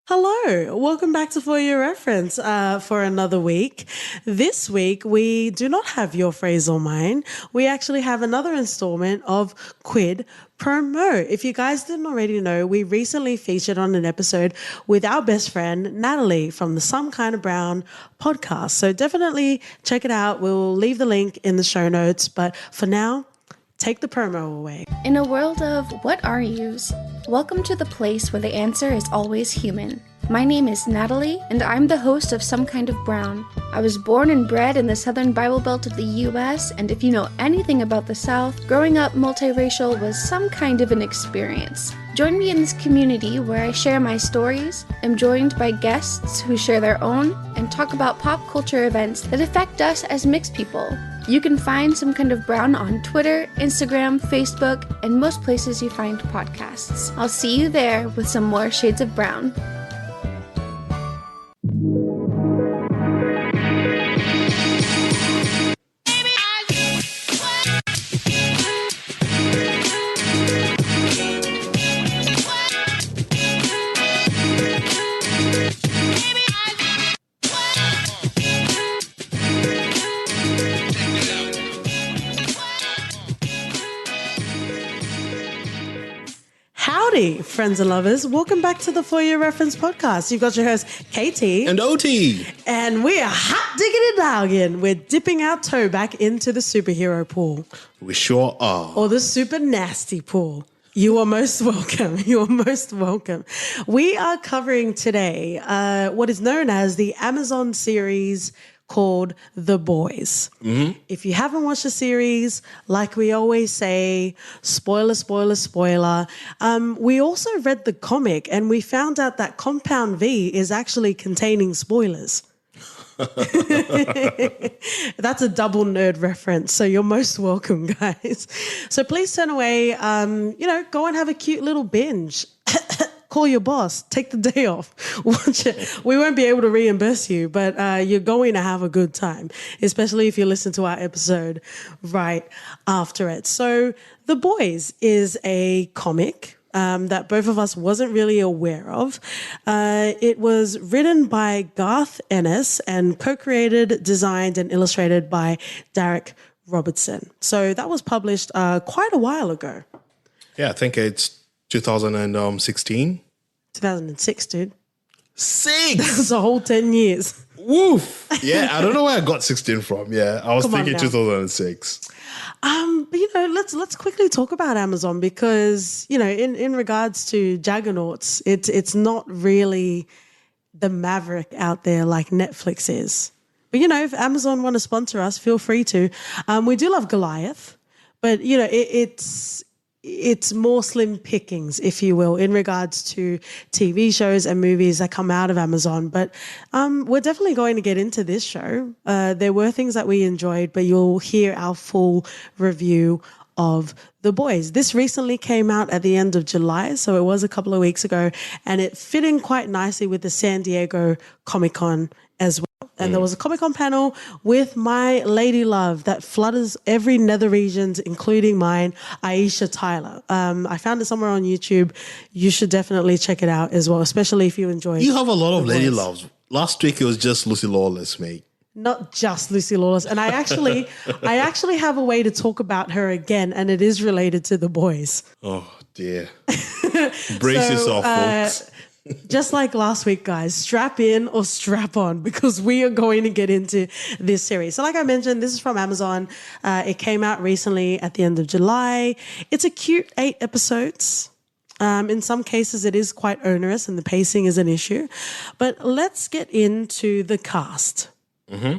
Hello, welcome back to For Your Reference for another week. This week, we do not have Your Phrase or Mine. We actually have another installment of Quid Pro Mo. If you guys didn't already know, we recently featured on an episode with our best friend, Natalie, from the Some Kind of Brown podcast. So definitely check it out. We'll leave the link in the show notes. But for now, take the promo away. In a world of what are yous, welcome to the place where the answer is always human. My name is Natalie, and I'm the host of Some Kind of Brown. I was born and bred in the Southern Bible Belt of the US, and if you know anything about the South, growing up multiracial was some kind of an experience. Join me in this community where I share my stories, am joined by guests who share their own, and talk about pop culture events that affect us as mixed people. You can find Some Kind of Brown on Twitter, Instagram, Facebook, and most places you find podcasts. I'll see you there with some more shades of brown. Howdy, friends and lovers. Welcome back to the For Your Reference podcast. You've got your host, KT. And OT. And we are hot diggity dogging. We're dipping our toe back into the superhero pool. We sure are. Or the super nasty pool. You are most welcome. You are most welcome. We are covering today what is known as the Amazon series called The Boys. Mm-hmm. If you haven't watched the series, like we always say, spoiler, spoiler, spoiler. We also read the comic and we found out that Compound V is actually containing spoilers. That's a double nerd reference, so you're most welcome, guys. So please turn away, go and have a cute little binge. Call your boss, take the day off, watch it. We won't be able to reimburse you, but you're going to have a good time, especially if you listen to our episode right after it. So The Boys is a comic that both of us wasn't really aware of. It was written by Garth Ennis and co-created, designed and illustrated by Derek Robertson. So that was published quite a while ago. Yeah, I think it's 2016. 2006, dude. 6! That's a whole 10 years. Woof! Yeah, I don't know where I got 16 from. Yeah, I was thinking now. 2006. But let's quickly talk about Amazon because, in regards to Jaggernauts, it's not really the maverick out there like Netflix is. But, if Amazon want to sponsor us, feel free to. We do love Goliath, but, it's more slim pickings, if you will, in regards to TV shows and movies that come out of Amazon. But we're definitely going to get into this show. There were things that we enjoyed, but you'll hear our full review of The Boys. This recently came out at the end of July, so it was a couple of weeks ago, and it fit in quite nicely with the San Diego Comic-Con as well. And there was a Comic-Con panel with my lady love that flutters every nether regions, including mine, Aisha Tyler. I found it somewhere on YouTube. You should definitely check it out as well, especially if you enjoy it. You have a lot of lady loves. Last week it was just Lucy Lawless, mate. Not just Lucy Lawless. And I actually have a way to talk about her again, and it is related to The Boys. Oh, dear. Brace yourself, folks. Just like last week, guys, strap in or strap on because we are going to get into this series. So like I mentioned, this is from Amazon. It came out recently at the end of July. It's a cute 8 episodes. In some cases, it is quite onerous and the pacing is an issue. But let's get into the cast. Mm-hmm.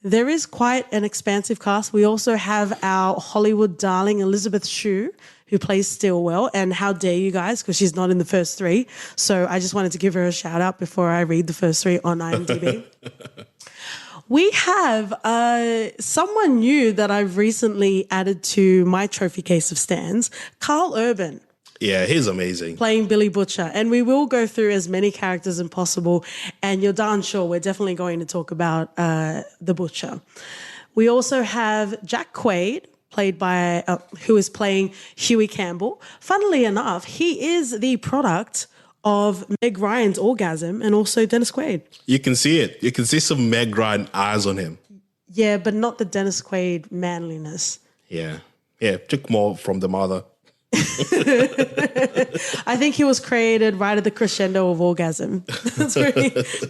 There is quite an expansive cast. We also have our Hollywood darling, Elizabeth Shue, who plays Stillwell. And how dare you guys, because she's not in the first 3. So I just wanted to give her a shout out before I read the first 3 on IMDb. We have someone new that I've recently added to my trophy case of stands, Carl Urban. Yeah, he's amazing. Playing Billy Butcher. And we will go through as many characters as possible. And you're darn sure we're definitely going to talk about the Butcher. We also have Jack Quaid, played by, who is playing Huey Campbell. Funnily enough, he is the product of Meg Ryan's orgasm and also Dennis Quaid. You can see it. You can see some Meg Ryan eyes on him. Yeah, but not the Dennis Quaid manliness. Yeah. Yeah, took more from the mother. I think he was created right at the crescendo of orgasm.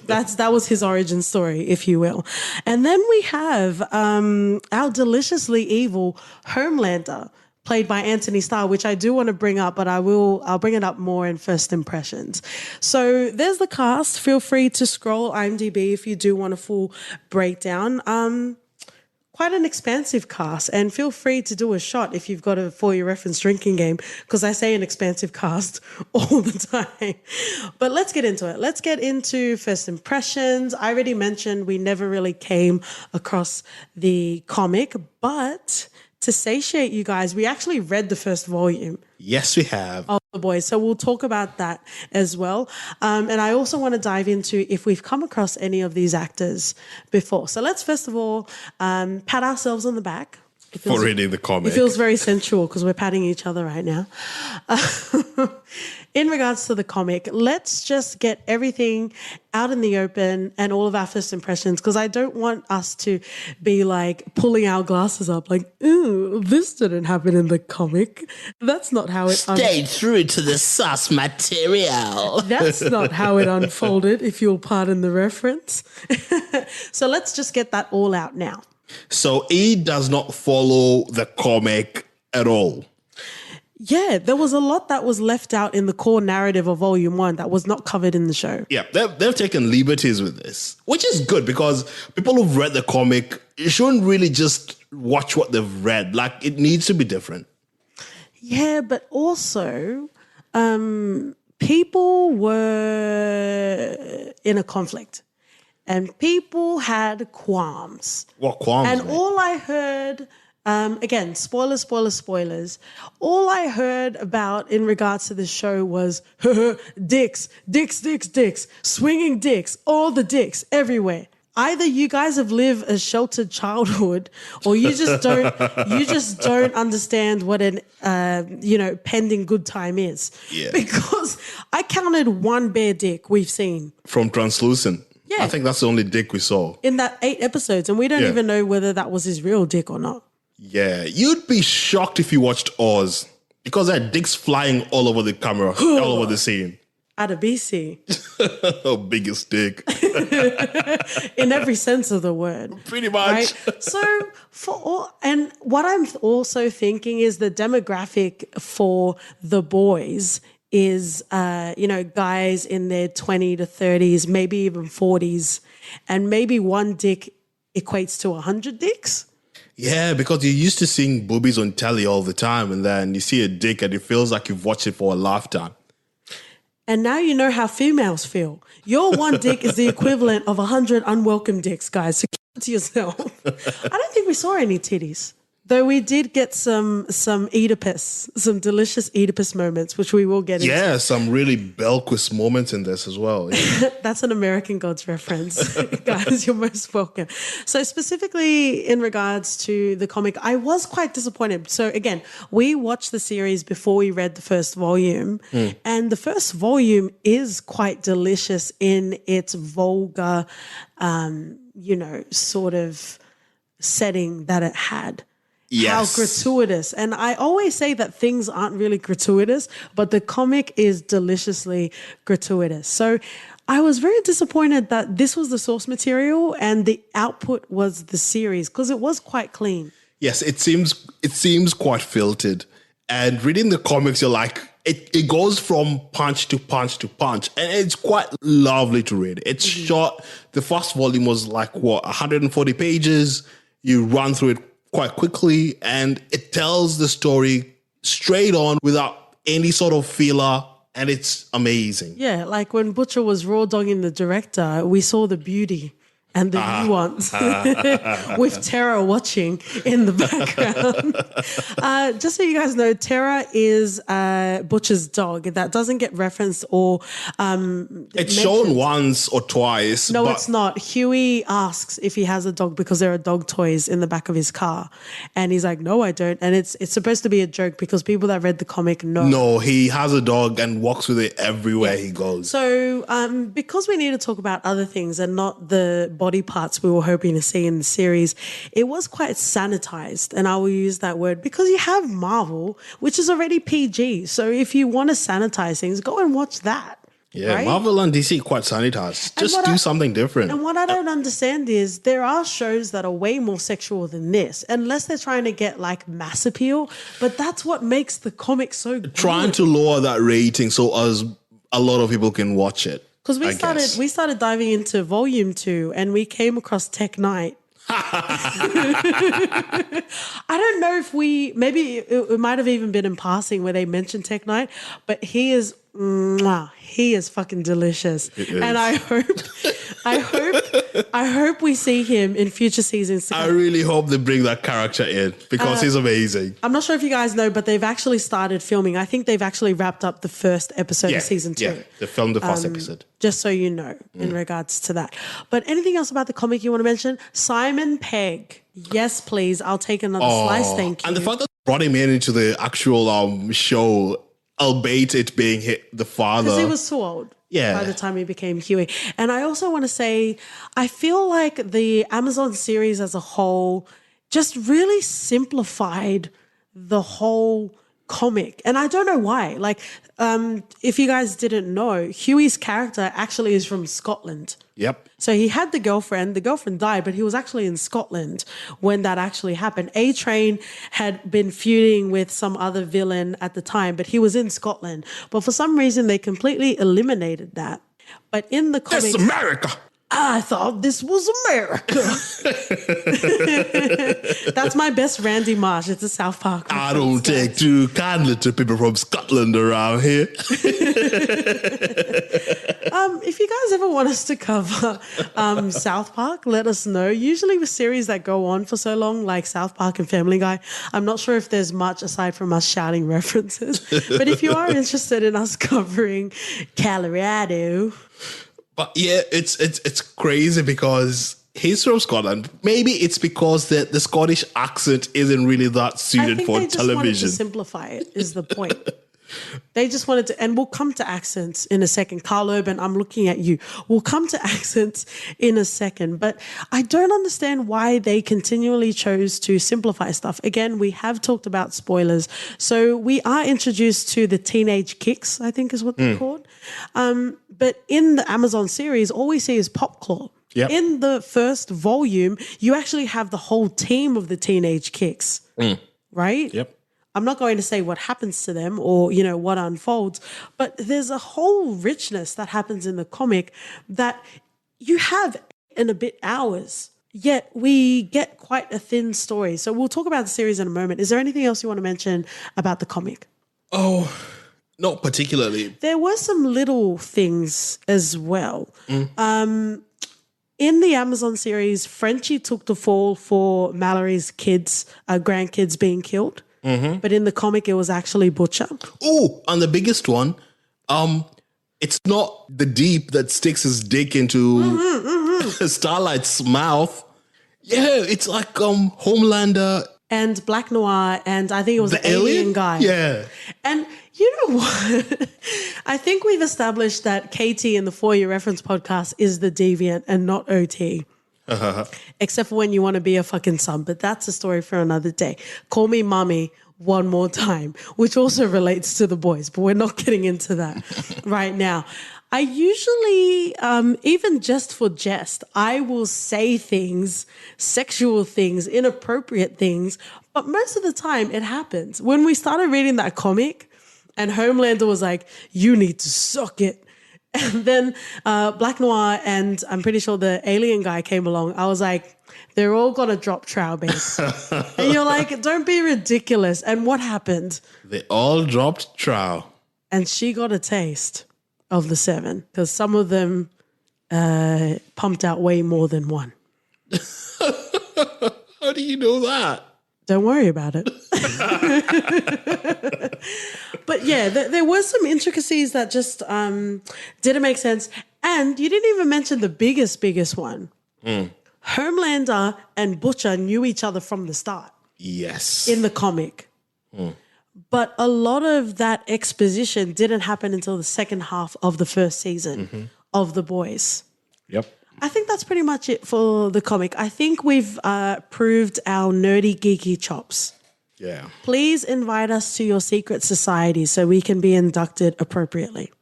That was his origin story, if you will. And then we have our deliciously evil Homelander, played by Anthony Starr, which I do want to bring up, but I'll bring it up more in first impressions. So there's the cast. Feel free to scroll IMDb if you do want a full breakdown. Quite an expansive cast, and feel free to do a shot if you've got a for your reference drinking game, because I say an expansive cast all the time. But let's get into it. Let's get into first impressions. I already mentioned we never really came across the comic, but to satiate you guys, we actually read the first volume. Yes, we have. Of the boys. So we'll talk about that as well. And I also want to dive into if we've come across any of these actors before. So let's first of all pat ourselves on the back. For reading the comic. It feels very sensual because we're patting each other right now. In regards to the comic, let's just get everything out in the open and all of our first impressions, because I don't want us to be like pulling our glasses up like, ooh, this didn't happen in the comic. That's not how it Stay true to the source material. That's not how it unfolded, if you'll pardon the reference. So let's just get that all out now. So he does not follow the comic at all. Yeah, there was a lot that was left out in the core narrative of Volume 1 that was not covered in the show. Yeah, they've taken liberties with this, which is good because people who've read the comic shouldn't really just watch what they've read. Like, it needs to be different. Yeah, but also people were in a conflict and people had qualms. What qualms? And all I heard... again, spoilers. All I heard about in regards to this show was dicks, swinging dicks, all the dicks everywhere. Either you guys have lived a sheltered childhood, or you just don't understand what an pending good time is. Yeah. Because I counted one bare dick we've seen From Translucent. Yeah. I think that's the only dick we saw. in that 8 episodes, and we don't even know whether that was his real dick or not. Yeah, you'd be shocked if you watched Oz because there are dicks flying all over the camera, all over the scene. Out of BC. Oh, biggest dick. In every sense of the word. Pretty much. Right? So and what I'm also thinking is the demographic for the boys is, guys in their 20 to 30s, maybe even 40s, and maybe one dick equates to 100 dicks. Yeah, because you're used to seeing boobies on telly all the time, and then you see a dick and it feels like you've watched it for a lifetime. And now you know how females feel. Your one dick is the equivalent of 100 unwelcome dicks, guys. So keep it to yourself. I don't think we saw any titties. Though we did get some Oedipus, some delicious Oedipus moments, which we will get into. Yeah, some really Belquist moments in this as well. Yeah. That's an American Gods reference. Guys, you're most welcome. So specifically in regards to the comic, I was quite disappointed. So again, we watched the series before we read the first volume. And the first volume is quite delicious in its vulgar, sort of setting that it had. Yes. How gratuitous. And I always say that things aren't really gratuitous, but the comic is deliciously gratuitous. So I was very disappointed that this was the source material and the output was the series, because it was quite clean. Yes, it seems quite filtered. And reading the comics, you're like, it goes from punch to punch to punch. And it's quite lovely to read. It's short. The first volume was like, 140 pages. You run through it quite quickly, and it tells the story straight on without any sort of filler, and it's amazing. Yeah, like when Butcher was raw dogging the director, we saw the beauty and the nuance with Tara watching in the background. Just so you guys know, Tara is Butcher's dog. That doesn't get referenced or It's shown once or twice. No, but it's not. Huey asks if he has a dog because there are dog toys in the back of his car. And he's like, no, I don't. And it's supposed to be a joke because people that read the comic know. No, he has a dog and walks with it everywhere he goes. So because we need to talk about other things and not the body parts we were hoping to see in the series, it was quite sanitized. And I will use that word because you have Marvel, which is already PG. So if you want to sanitize things, go and watch that. Yeah, right? Marvel and DC quite sanitized. Just do something different. And what I don't understand is there are shows that are way more sexual than this, unless they're trying to get like mass appeal. But that's what makes the comic so good. Trying to lower that rating so as a lot of people can watch it. Because we started diving into Volume 2 and we came across Tech Knight. I don't know if maybe it might have even been in passing where they mentioned Tech Knight, but he is fucking delicious. And I hope we see him in future seasons. I really hope they bring that character in because he's amazing. I'm not sure if you guys know, but they've actually started filming. I think they've actually wrapped up the first episode of season 2. Yeah, they filmed the first episode. Just so you know, in regards to that. But anything else about the comic you want to mention? Simon Pegg. Yes, please. I'll take another slice. Thank you. And the fact that they brought him into the actual show, albeit it being the father. Because he was too old. Yeah. By the time he became Huey. And I also want to say, I feel like the Amazon series as a whole just really simplified the whole comic. And I don't know why. Like, if you guys didn't know, Huey's character actually is from Scotland. Yep. So he had the girlfriend died, but he was actually in Scotland when that actually happened. A-Train had been feuding with some other villain at the time, but he was in Scotland. But for some reason, they completely eliminated that. But in the comic... It's America! I thought this was America. That's my best Randy Marsh. It's a South Park reference. I don't take too kindly to people from Scotland around here. If you guys ever want us to cover South Park, let us know. Usually with series that go on for so long, like South Park and Family Guy, I'm not sure if there's much aside from us shouting references. But if you are interested in us covering Colorado... But yeah, it's crazy because he's from Scotland. Maybe it's because the Scottish accent isn't really that suited for television. I think they just wanted to simplify it, is the point. They just wanted to, and we'll come to accents in a second. Carl Urban, I'm looking at you. We'll come to accents in a second. But I don't understand why they continually chose to simplify stuff. Again, we have talked about spoilers. So we are introduced to the teenage kicks, I think is what they're called. But in the Amazon series, all we see is Popclaw. Yep. In the first volume, you actually have the whole team of the teenage kicks, right? Yep. I'm not going to say what happens to them or, what unfolds, but there's a whole richness that happens in the comic that you have in a bit hours, yet we get quite a thin story. So we'll talk about the series in a moment. Is there anything else you want to mention about the comic? Oh, not particularly. There were some little things as well. In the Amazon series, Frenchie took the fall for Mallory's grandkids being killed. Mm-hmm. But in the comic, it was actually Butcher. Oh, and the biggest one, it's not the Deep that sticks his dick into Starlight's mouth. Yeah, it's like Homelander. And Black Noir, and I think it was the alien guy. Yeah. And you know what? I think we've established that KT in the For Your Reference podcast is the deviant and not OT. Except for when you want to be a fucking son. But that's a story for another day. Call me mommy one more time, which also relates to the boys. But we're not getting into that right now. I usually, even just for jest, I will say things, sexual things, inappropriate things. But most of the time it happens. When we started reading that comic and Homelander was like, you need to suck it. And then Black Noir and I'm pretty sure the alien guy came along. I was like, they're all going to drop trow, babe. And you're like, don't be ridiculous. And what happened? They all dropped trow. And she got a taste of the 7 because some of them pumped out way more than one. How do you know that? Don't worry about it. But yeah, there were some intricacies that just didn't make sense. And you didn't even mention the biggest one. Homelander and Butcher knew each other from the start. Yes. In the comic. But a lot of that exposition didn't happen until the second half of the first season of The Boys. Yep. I think that's pretty much it for the comic. I think we've proved our nerdy, geeky chops. Yeah. Please invite us to your secret society so we can be inducted appropriately.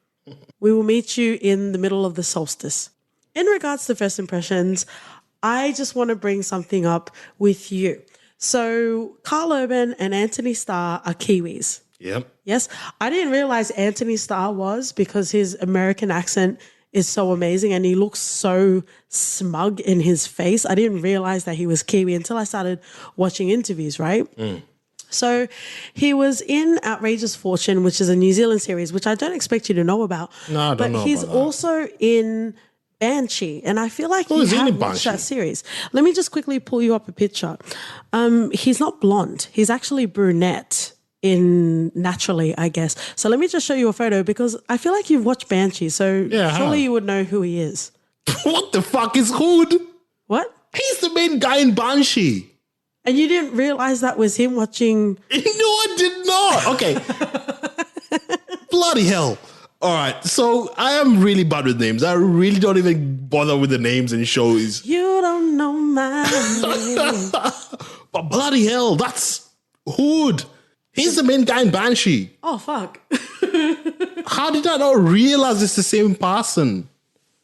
We will meet you in the middle of the solstice. In regards to first impressions, I just want to bring something up with you. So Carl Urban and Anthony Starr are Kiwis. Yep. Yes. I didn't realize Anthony Starr was because his American accent is so amazing and he looks so smug in his face. I didn't realize that he was Kiwi until I started watching interviews, right? So he was in Outrageous Fortune, which is a New Zealand series, which I don't expect you to know about. No, I don't know But he's about that. also in Banshee, and I feel like you is he in have watched Banshee? that series. Let me just quickly pull you up a picture. He's not blonde. He's actually brunette in naturally, I guess. So let me just show you a photo because I feel like you've watched Banshee, so Yeah, I have. surely you would know who he is. What the fuck is Hood? What? He's the main guy in Banshee. And you didn't realize that was him watching? No, I did not. Okay. Bloody hell. All right. So I am really bad with names. I really don't even bother with the names and shows. You don't know my name. But bloody hell, that's Hood. He's the main guy in Banshee. Oh, fuck. How did I not realize it's the same person?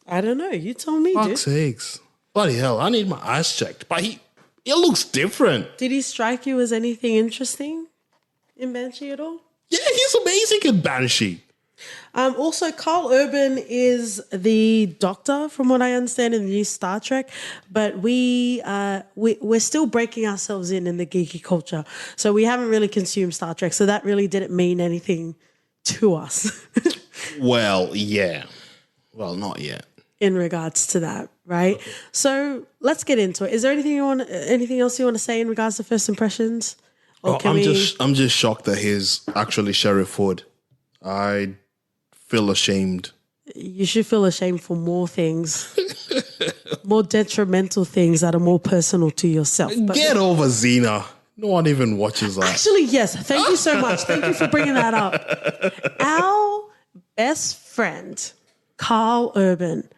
I don't know. You told me, dude. Fuck's sakes. Bloody hell, I need my eyes checked. But he looks different. Did he strike you as anything interesting in Banshee at all? Yeah, he's amazing in Banshee. Also, Carl Urban is the Doctor, from what I understand, in the new Star Trek. But we're still breaking ourselves in the geeky culture, so we haven't really consumed Star Trek. So that really didn't mean anything to us Well, yeah. Well, not yet. in regards to that, right? Okay. So let's get into it. Is there anything else you want to say in regards to first impressions? Or I'm just shocked that he's actually Sheriff Hood. I feel ashamed. You should feel ashamed for more things, more detrimental things that are more personal to yourself. But get over Xena. No one even watches that. Actually, yes. Thank you so much. Thank you for bringing that up. Our best friend, Carl Urban,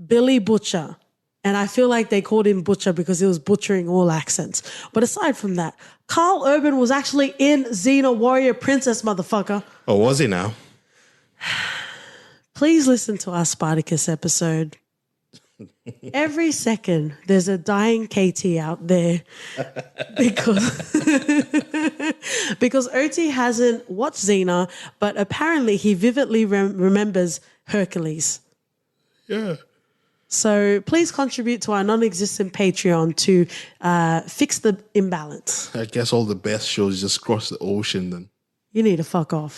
Billy Butcher, and I feel like they called him Butcher because he was butchering all accents. But aside from that, Carl Urban was actually in Xena Warrior Princess, motherfucker. Oh, was he now? Please listen to our Spartacus episode. Every second, there's a dying KT out there because OT hasn't watched Xena, but apparently he vividly remembers Hercules. Yeah. So please contribute to our non-existent Patreon to fix the imbalance. I guess all the best shows just cross the ocean then. You need to fuck off.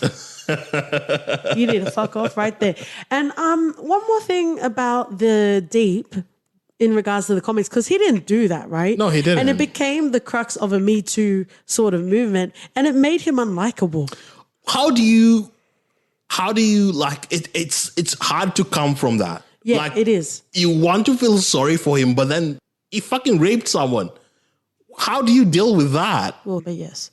You need to fuck off right there. And one more thing about the Deep in regards to the comics, because he didn't do that, right? No, he didn't. And it became the crux of a Me Too sort of movement, and it made him unlikable. How do you like it? It's hard to come from that. Yeah, like, it is. You want to feel sorry for him, but then he fucking raped someone. How do you deal with that? Well, but yes.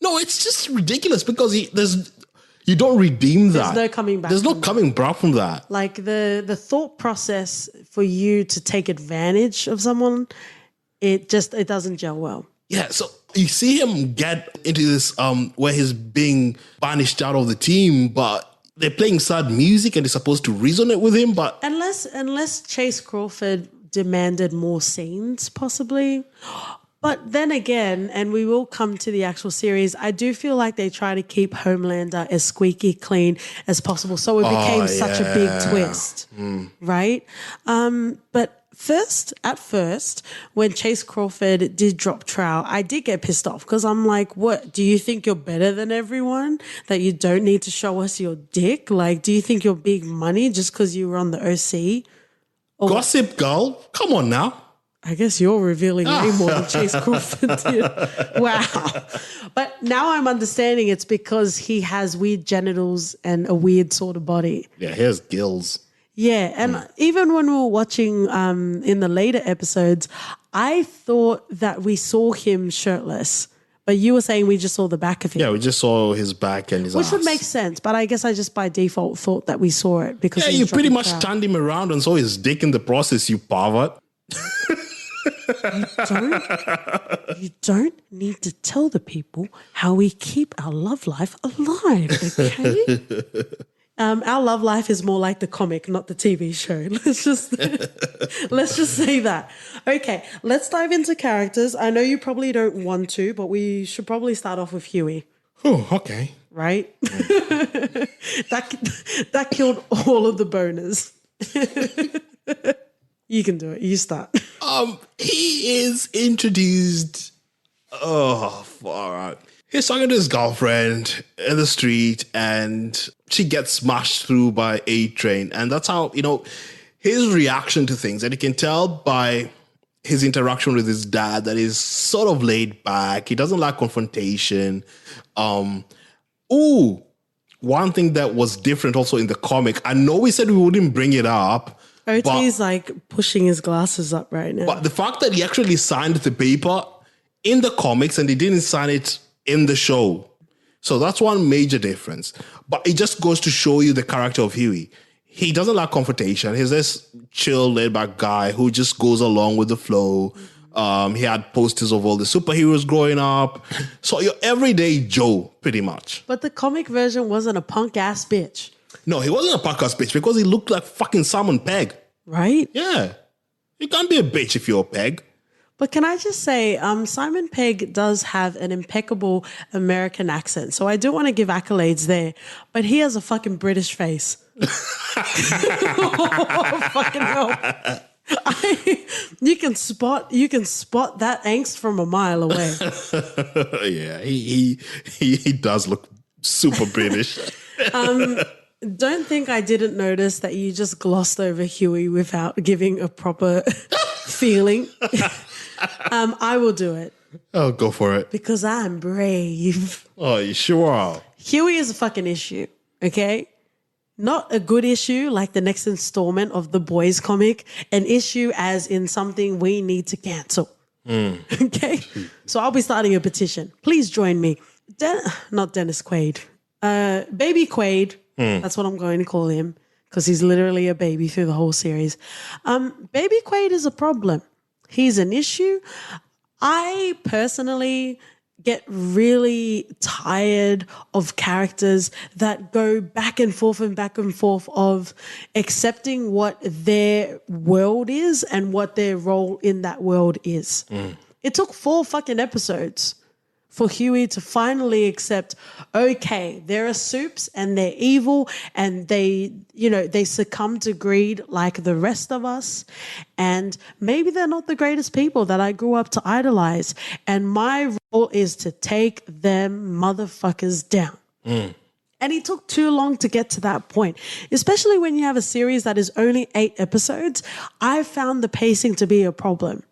No, it's just ridiculous because you don't redeem that. There's no coming back. There's no coming back from that. Like the thought process for you to take advantage of someone, it doesn't gel well. Yeah, so you see him get into this where he's being banished out of the team, but they're playing sad music and they're supposed to resonate with him, but unless Chase Crawford demanded more scenes, possibly. But then again, and we will come to the actual series, I do feel like they try to keep Homelander as squeaky clean as possible. So it became such a big twist, right? But at first, when Chase Crawford did drop trowel, I did get pissed off because I'm like, what? Do you think you're better than everyone? That you don't need to show us your dick? Like, do you think you're big money just because you were on the OC? Gossip Girl? Come on now. I guess you're revealing way more than Chase Crawford did. Wow. But now I'm understanding it's because he has weird genitals and a weird sort of body. Yeah, here's gills. Yeah, and even when we were watching in the later episodes, I thought that we saw him shirtless. But you were saying we just saw the back of him. Yeah, we just saw his back and his Which ass. would make sense, but I guess I just by default thought that we saw it because Yeah, he was you pretty dropping much trout. turned him around and saw his dick in the process, you pervert. You don't need to tell the people how we keep our love life alive, okay? Our love life is more like the comic, not the TV show. Let's just say that. Okay, let's dive into characters. I know you probably don't want to, but we should probably start off with Huey. Oh, okay. Right? that killed all of the boners. You can do it. You start. He is introduced. Oh, far out. He's talking to his girlfriend in the street and she gets smashed through by a train. And that's how, his reaction to things. And you can tell by his interaction with his dad that he's sort of laid back. He doesn't like confrontation. One thing that was different also in the comic, I know we said we wouldn't bring it up. OT's like pushing his glasses up right now. But the fact that he actually signed the paper in the comics and he didn't sign it in the show. So that's one major difference. But it just goes to show you the character of Huey. He doesn't like confrontation. He's this chill, laid-back guy who just goes along with the flow. He had posters of all the superheroes growing up. So your everyday Joe, pretty much. But the comic version wasn't a punk-ass bitch. No, he wasn't a podcast bitch because he looked like fucking Simon Pegg. Right? Yeah. You can't be a bitch if you're a peg. But can I just say, Simon Pegg does have an impeccable American accent. So I do want to give accolades there. But he has a fucking British face. Oh, fucking hell. You can spot that angst from a mile away. Yeah, he does look super British. Don't think I didn't notice that you just glossed over Huey without giving a proper feeling. I will do it. Oh, go for it. Because I'm brave. Oh, you sure are. Huey is a fucking issue, okay? Not a good issue like the next installment of the Boys comic, an issue as in something we need to cancel. Okay? So I'll be starting a petition. Please join me. Not Dennis Quaid. Baby Quaid. That's what I'm going to call him because he's literally a baby through the whole series. Baby Quaid is a problem. He's an issue. I personally get really tired of characters that go back and forth of accepting what their world is and what their role in that world is. It took 4 fucking episodes for Huey to finally accept, okay, there are soups and they're evil and they succumb to greed like the rest of us. And maybe they're not the greatest people that I grew up to idolize. And my role is to take them motherfuckers down. And it took too long to get to that point, especially when you have a series that is only 8 episodes. I found the pacing to be a problem.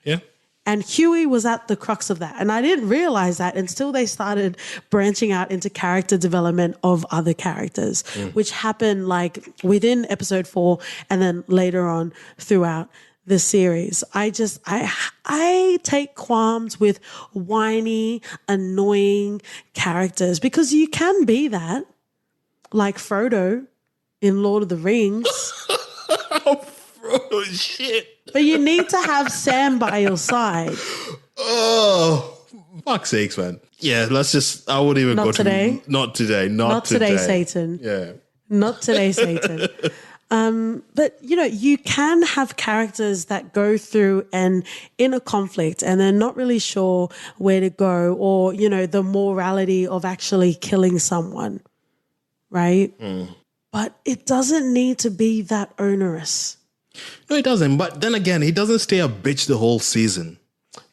Yeah. And Huey was at the crux of that. And I didn't realize that until they started branching out into character development of other characters, which happened like within episode 4 and then later on throughout the series. I take qualms with whiny, annoying characters because you can be that, like Frodo in Lord of the Rings. Oh, shit. But you need to have Sam by your side. Oh, fuck's sakes, man. Yeah, I wouldn't even Not go today. to... Not today. Not today, Satan. Yeah. Not today, Satan. But, you can have characters that go through an inner conflict and they're not really sure where to go or, the morality of actually killing someone, right? But it doesn't need to be that onerous. No, it doesn't. But then again, he doesn't stay a bitch the whole season.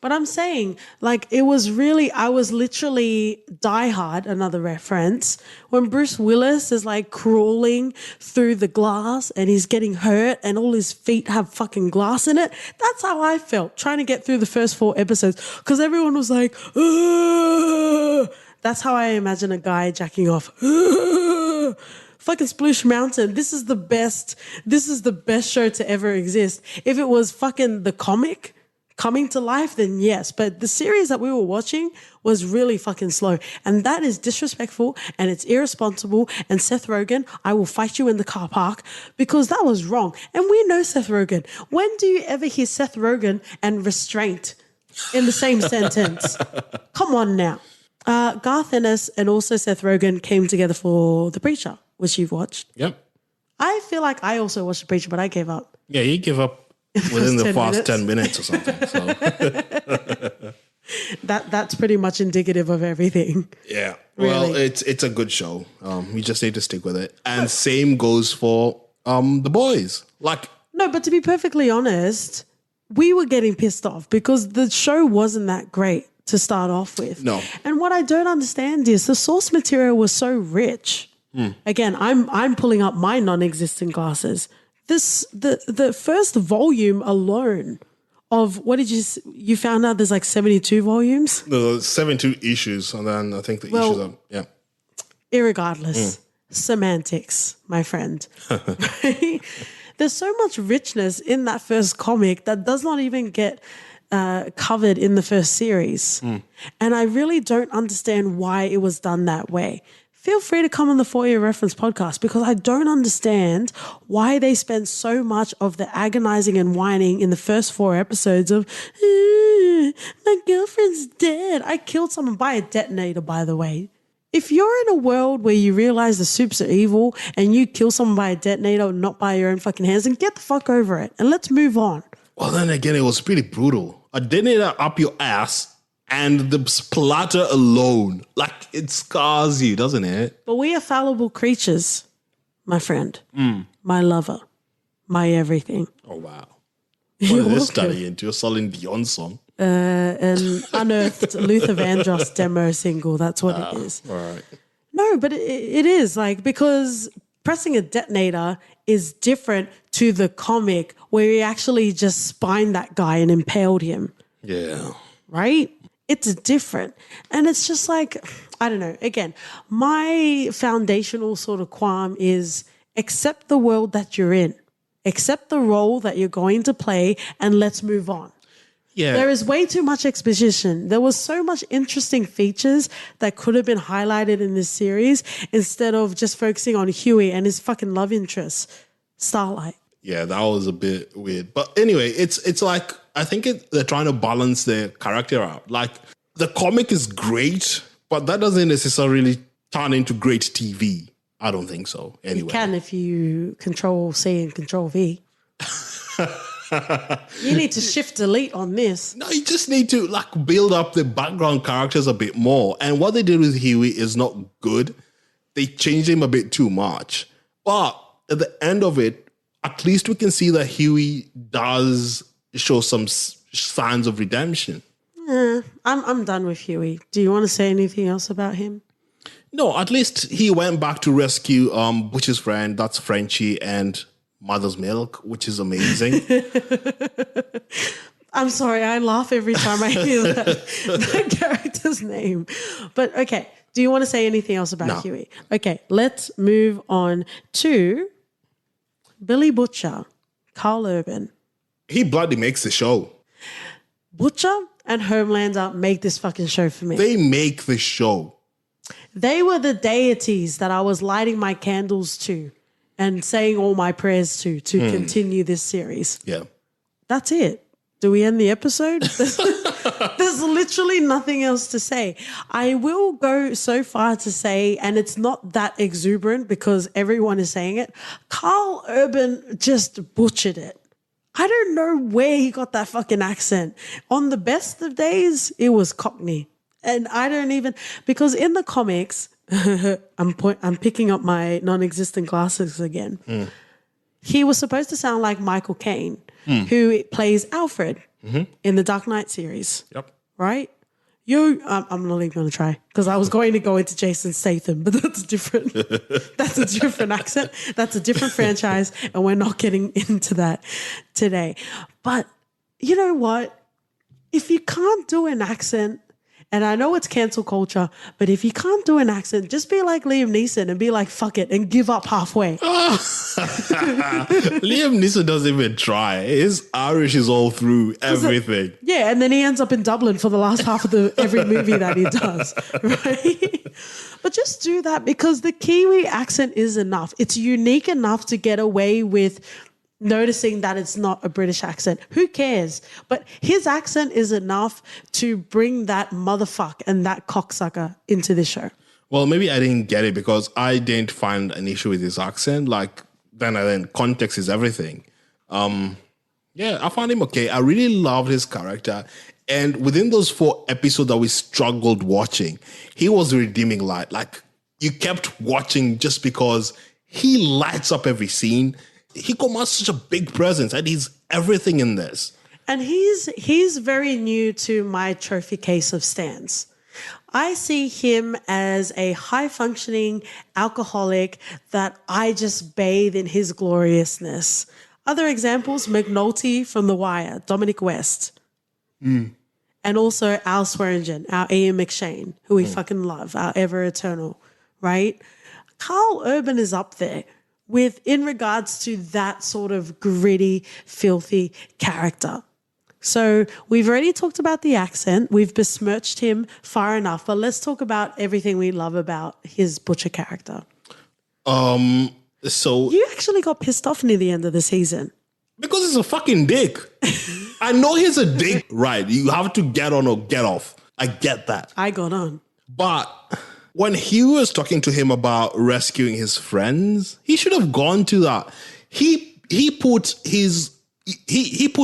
But I'm saying, like, it was really, I was literally Die Hard, another reference, when Bruce Willis is like crawling through the glass and he's getting hurt and all his feet have fucking glass in it. That's how I felt trying to get through the first 4 episodes because everyone was like, "Ugh." That's how I imagine a guy jacking off. "Ugh." Fucking Sploosh Mountain. This is the best show to ever exist. If it was fucking the comic coming to life, then yes. But the series that we were watching was really fucking slow. And that is disrespectful and it's irresponsible. And Seth Rogen, I will fight you in the car park because that was wrong. And we know Seth Rogen. When do you ever hear Seth Rogen and restraint in the same sentence? Come on now. Garth Ennis and also Seth Rogen came together for The Preacher, which you've watched. Yep. I feel like I also watched The Preacher, but I gave up. Yeah, you give up within the first 10 minutes or something. So. That's pretty much indicative of everything. Yeah. Really. Well, it's a good show. You just need to stick with it. And same goes for The Boys. Like, no, but to be perfectly honest, we were getting pissed off because the show wasn't that great to start off with. No. And what I don't understand is the source material was so rich. Again, I'm pulling up my non-existent glasses. The first volume alone of what did you found out there's like 72 volumes? No, 72 issues, and then I think the issues are, yeah. Irregardless, semantics, my friend. Right? There's so much richness in that first comic that does not even get covered in the first series. And I really don't understand why it was done that way. Feel free to come on the 4-Year Reference podcast because I don't understand why they spend so much of the agonizing and whining in the first 4 episodes of, my girlfriend's dead. I killed someone by a detonator, by the way. If you're in a world where you realize the supes are evil and you kill someone by a detonator, not by your own fucking hands, then get the fuck over it and let's move on. Well, then again, it was pretty brutal. A detonator up your ass and the splatter alone, like it scars you, doesn't it? But we are fallible creatures, my friend, my lover, my everything. Oh, wow. What is this study into? A Celine Dion song? An unearthed Luther Vandross demo single. That's what it is. All right. No, but it is like because pressing a detonator is different to the comic where he actually just spined that guy and impaled him. Yeah. Right? It's different. And it's just like, I don't know. Again, my foundational sort of qualm is accept the world that you're in. Accept the role that you're going to play and let's move on. Yeah. There is way too much exposition. There was so much interesting features that could have been highlighted in this series instead of just focusing on Huey and his fucking love interest, Starlight. Yeah, that was a bit weird. But anyway, it's like, I think they're trying to balance their character out. Like, the comic is great, but that doesn't necessarily turn into great TV. I don't think so. Anyway. You can if you Control C and Control V. You need to shift delete on this. No, you just need to like build up the background characters a bit more. And what they did with Huey is not good. They changed him a bit too much. But at the end of it, at least we can see that Huey does show some signs of redemption. I'm done with Huey. Do you want to say anything else about him? No, at least he went back to rescue Butch's friend, that's Frenchie, and Mother's Milk, which is amazing. I'm sorry, I laugh every time I hear that character's name. But okay, do you want to say anything else about Huey? Okay, let's move on to Billy Butcher, Carl Urban. He bloody makes the show. Butcher and Homelander make this fucking show for me. They make the show. They were the deities that I was lighting my candles to and saying all my prayers to continue this series. Yeah. That's it. Do we end the episode? There's literally nothing else to say. I will go so far to say, and it's not that exuberant because everyone is saying it, Carl Urban just butchered it. I don't know where he got that fucking accent. On the best of days, it was Cockney. And I don't even, because in the comics, I'm picking up my non-existent glasses again. He was supposed to sound like Michael Caine, who plays Alfred in the Dark Knight series, Yep. right? I'm not even going to try because I was going to go into Jason Statham, but that's different. That's a different accent. That's a different franchise, and we're not getting into that today. But you know what? If you can't do an accent, and I know it's cancel culture, but if you can't do an accent, just be like Liam Neeson and be like, fuck it, and give up halfway. Liam Neeson doesn't even try. His Irish is all through everything. Yeah, and then he ends up in Dublin for the last half of every movie that he does, right? But just do that because the Kiwi accent is enough. It's unique enough to get away with noticing that it's not a British accent. Who cares? But his accent is enough to bring that motherfuck and that cocksucker into the show. Well, maybe I didn't get it because I didn't find an issue with his accent. Like, then context is everything. Yeah, I found him okay. I really loved his character. And within those 4 episodes that we struggled watching, he was the redeeming light. Like, you kept watching just because he lights up every scene. He commands such a big presence and he's everything in this. And he's very new to my trophy case of Stans. I see him as a high-functioning alcoholic that I just bathe in his gloriousness. Other examples, McNulty from The Wire, Dominic West. And also Al Swearingen, our Ian McShane, who we fucking love, our ever eternal, right? Carl Urban is up there in regards to that sort of gritty, filthy character. So we've already talked about the accent. We've besmirched him far enough, but let's talk about everything we love about his butcher character. So You actually got pissed off near the end of the season. because he's a fucking dick. I know he's a dick, right? You have to get on or get off. I get that. I got on. But when he was talking to him about rescuing his friends, he should have gone to that. He put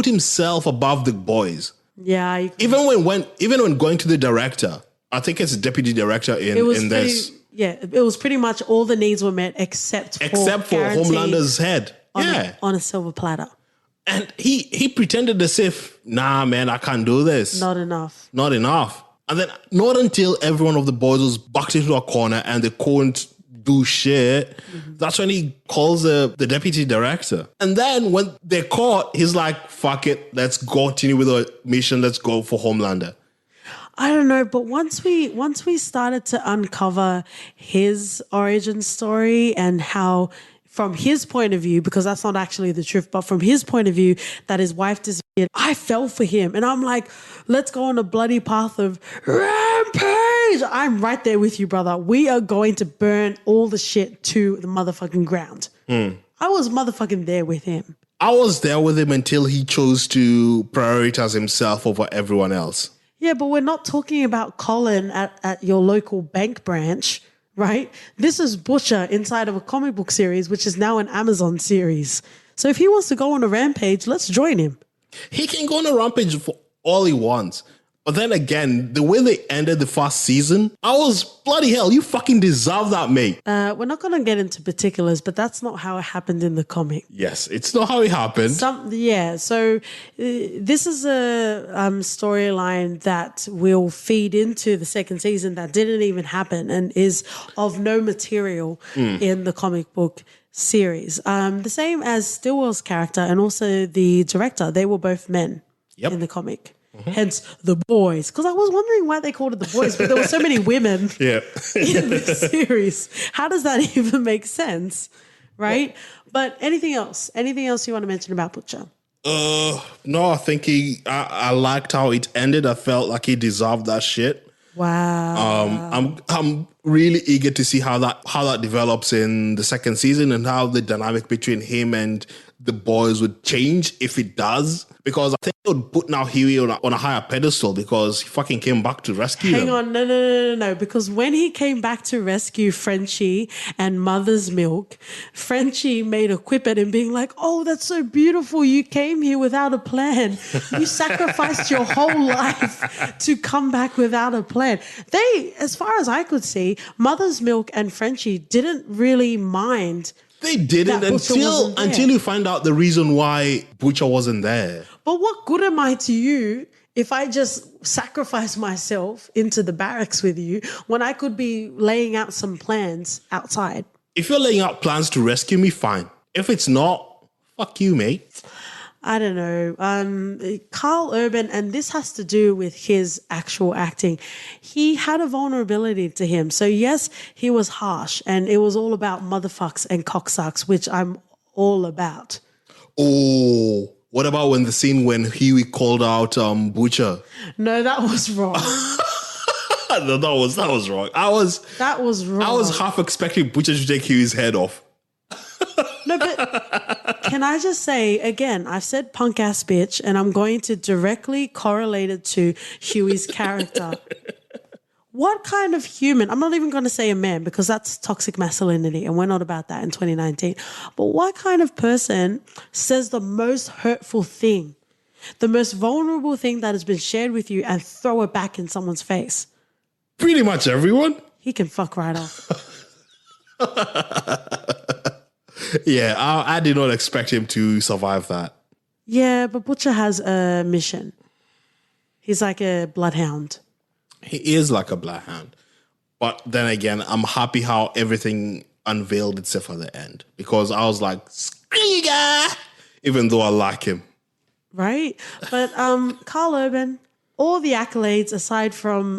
himself above the boys. Yeah. Even when going to the director, I think it's deputy director in this. Yeah, it was pretty much all the needs were met except for guarantee Homelander's head. on a silver platter. And he pretended as if, nah, man, I can't do this. Not enough. Not enough. And then not until every one of the boys was backed into a corner and they couldn't do shit, that's when he calls the deputy director. And then when they're caught, he's like, fuck it, let's continue with the mission, let's go for Homelander. I don't know, but once we started to uncover his origin story and how, from his point of view, because that's not actually the truth, but from his point of view, that his wife disappeared, I fell for him. And I'm like, let's go on a bloody path of rampage. I'm right there with you, brother. We are going to burn all the shit to the motherfucking ground. I was motherfucking there with him. I was there with him until he chose to prioritize himself over everyone else. Yeah, but we're not talking about Colin at your local bank branch, right? This is Butcher inside of a comic book series, which is now an Amazon series. So if he wants to go on a rampage, let's join him. He can go on a rampage for all he wants. But then again, the way they ended the first season, I was, bloody hell, you fucking deserve that, mate. We're not going to get into particulars, but that's not how it happened in the comic. Yes, it's not how it happened. So this is a storyline that will feed into the second season that didn't even happen and is of no material in the comic book series. The same as Stillwell's character and also the director. They were both men in the comic. Hence the boys. Because I was wondering why they called it the boys, but there were so many women in the series. How does that even make sense? Right? But anything else? Anything else you want to mention about Butcher? No, I think I liked how it ended. I felt like he deserved that shit. Wow. I'm really eager to see how that develops in the second season and how the dynamic between him and the boys would change if it does. Because I think it would put now Huey on a higher pedestal because he fucking came back to rescue them. Hang on, no. Because when he came back to rescue Frenchie and Mother's Milk, Frenchie made a quip at him being like, oh, that's so beautiful. You came here without a plan. You sacrificed your whole life to come back without a plan. They, as far as I could see, Mother's Milk and Frenchie didn't really mind They didn't that Butcher wasn't there. until you find out the reason why Butcher wasn't there. But what good am I to you if I just sacrifice myself into the barracks with you when I could be laying out some plans outside? If you're laying out plans to rescue me, fine. If it's not, fuck you, mate. I don't know. Carl Urban, and this has to do with his actual acting. He had a vulnerability to him. So yes, he was harsh and it was all about motherfucks and cocksucks, which I'm all about. Oh, what about when Huey called out Butcher? No, that was wrong. No, that was wrong. That was wrong. I was half expecting Butcher to take Huey's head off. No, but can I just say, again, I've said punk ass bitch, and I'm going to directly correlate it to Huey's character. What kind of human, I'm not even going to say a man because that's toxic masculinity and we're not about that in 2019. But what kind of person says the most hurtful thing, the most vulnerable thing that has been shared with you and throw it back in someone's face? Pretty much everyone. He can fuck right off. Yeah, I did not expect him to survive that. Yeah, but Butcher has a mission. He's like a bloodhound. He is like a bloodhound. But then again, I'm happy how everything unveiled itself at the end. Because I was like, Skriga! Even though I like him. Right? But Carl Urban, all the accolades aside from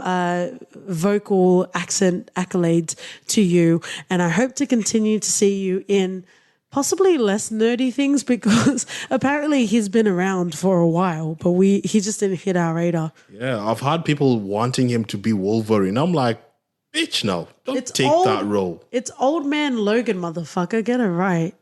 vocal accent accolades to you. And I hope to continue to see you in possibly less nerdy things because apparently he's been around for a while, but he just didn't hit our radar. Yeah, I've had people wanting him to be Wolverine. I'm like, bitch, no, don't take that role. It's old man Logan, motherfucker. Get it right.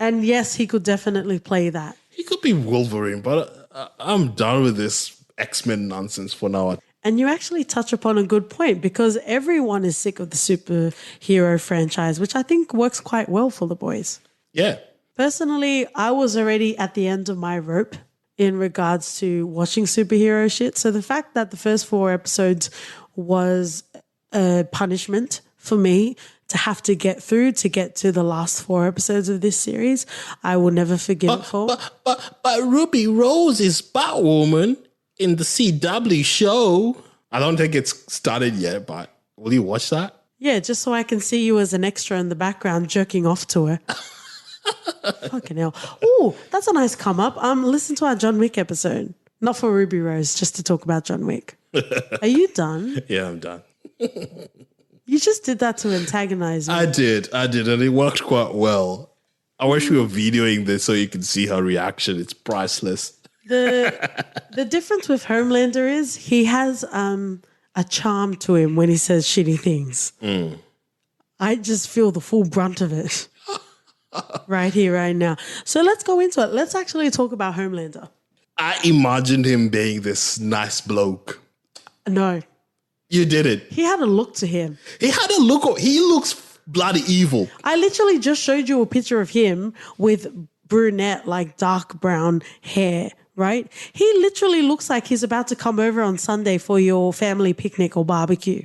And yes, he could definitely play that. He could be Wolverine, but I'm done with this X-Men nonsense for now. And you actually touch upon a good point because everyone is sick of the superhero franchise, which I think works quite well for the boys. Yeah. Personally, I was already at the end of my rope in regards to watching superhero shit. So the fact that the first 4 episodes was a punishment for me to have to get through to get to the last 4 episodes of this series, I will never forgive it for. But Ruby Rose is Batwoman in the CW show. I don't think it's started yet, but will you watch that? Yeah, just so I can see you as an extra in the background jerking off to her. Fucking hell. Oh, that's a nice come up. Listen to our John Wick episode. Not for Ruby Rose, just to talk about John Wick. Are you done? Yeah, I'm done. You just did that to antagonize me. I did, and it worked quite well. I wish we were videoing this so you can see her reaction. It's priceless. The difference with Homelander is he has a charm to him when he says shitty things. I just feel the full brunt of it right here, right now. So let's go into it. Let's actually talk about Homelander. I imagined him being this nice bloke. No. You did it. He had a look to him. He had a look. He looks bloody evil. I literally just showed you a picture of him with brunette, like dark brown hair. Right? He literally looks like he's about to come over on Sunday for your family picnic or barbecue,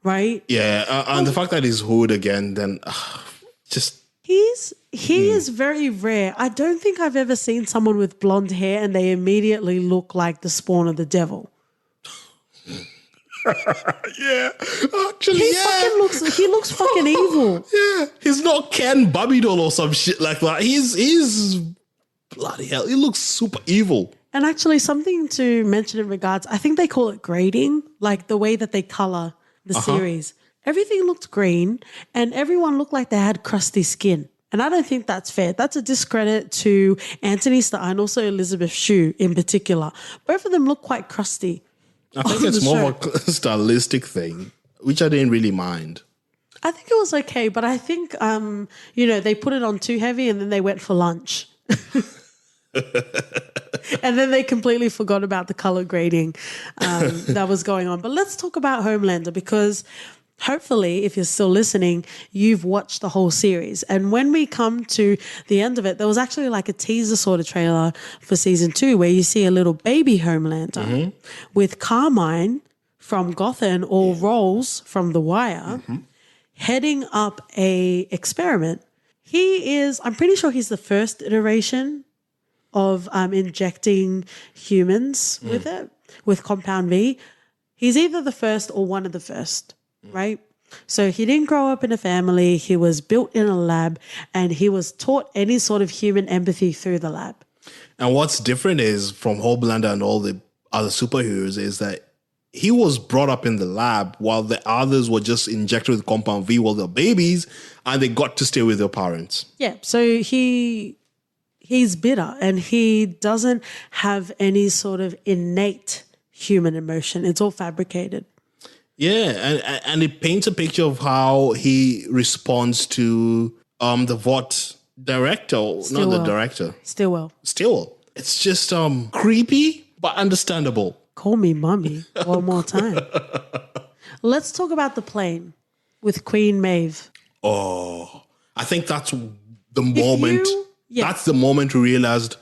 right? Yeah, and the fact that he's hood again, then just... He is very rare. I don't think I've ever seen someone with blonde hair and they immediately look like the spawn of the devil. Yeah, actually, He looks fucking evil. Yeah, he's not Ken Babydol or some shit like that. He's bloody hell. He looks super evil. And actually, something to mention in regards, I think they call it grading, like the way that they color the series. Everything looked green and everyone looked like they had crusty skin. And I don't think that's fair. That's a discredit to Anthony Starr and also Elizabeth Shue in particular. Both of them look quite crusty. I think it's more of a stylistic thing, which I didn't really mind. I think it was okay, but I think, they put it on too heavy and then they went for lunch. And then they completely forgot about the color grading that was going on. But let's talk about Homelander because hopefully, if you're still listening, you've watched the whole series. And when we come to the end of it, there was actually like a teaser sort of trailer for season 2 where you see a little baby Homelander with Carmine from Gotham or Rolls from The Wire. heading up a experiment. I'm pretty sure he's the first iteration of injecting humans with it, with Compound V. He's either the first or one of the first, right? So he didn't grow up in a family. He was built in a lab, and he was taught any sort of human empathy through the lab. And what's different is from Homelander and all the other superheroes is that he was brought up in the lab while the others were just injected with Compound V while they're babies, and they got to stay with their parents. Yeah, so he's bitter, and he doesn't have any sort of innate human emotion. It's all fabricated. Yeah, and it paints a picture of how he responds to the VOT director, Stillwell. not the director. Stillwell. It's just creepy, but understandable. Call me mommy one more time. Let's talk about the plane with Queen Maeve. Oh, I think that's the moment. Yeah. That's the moment we realized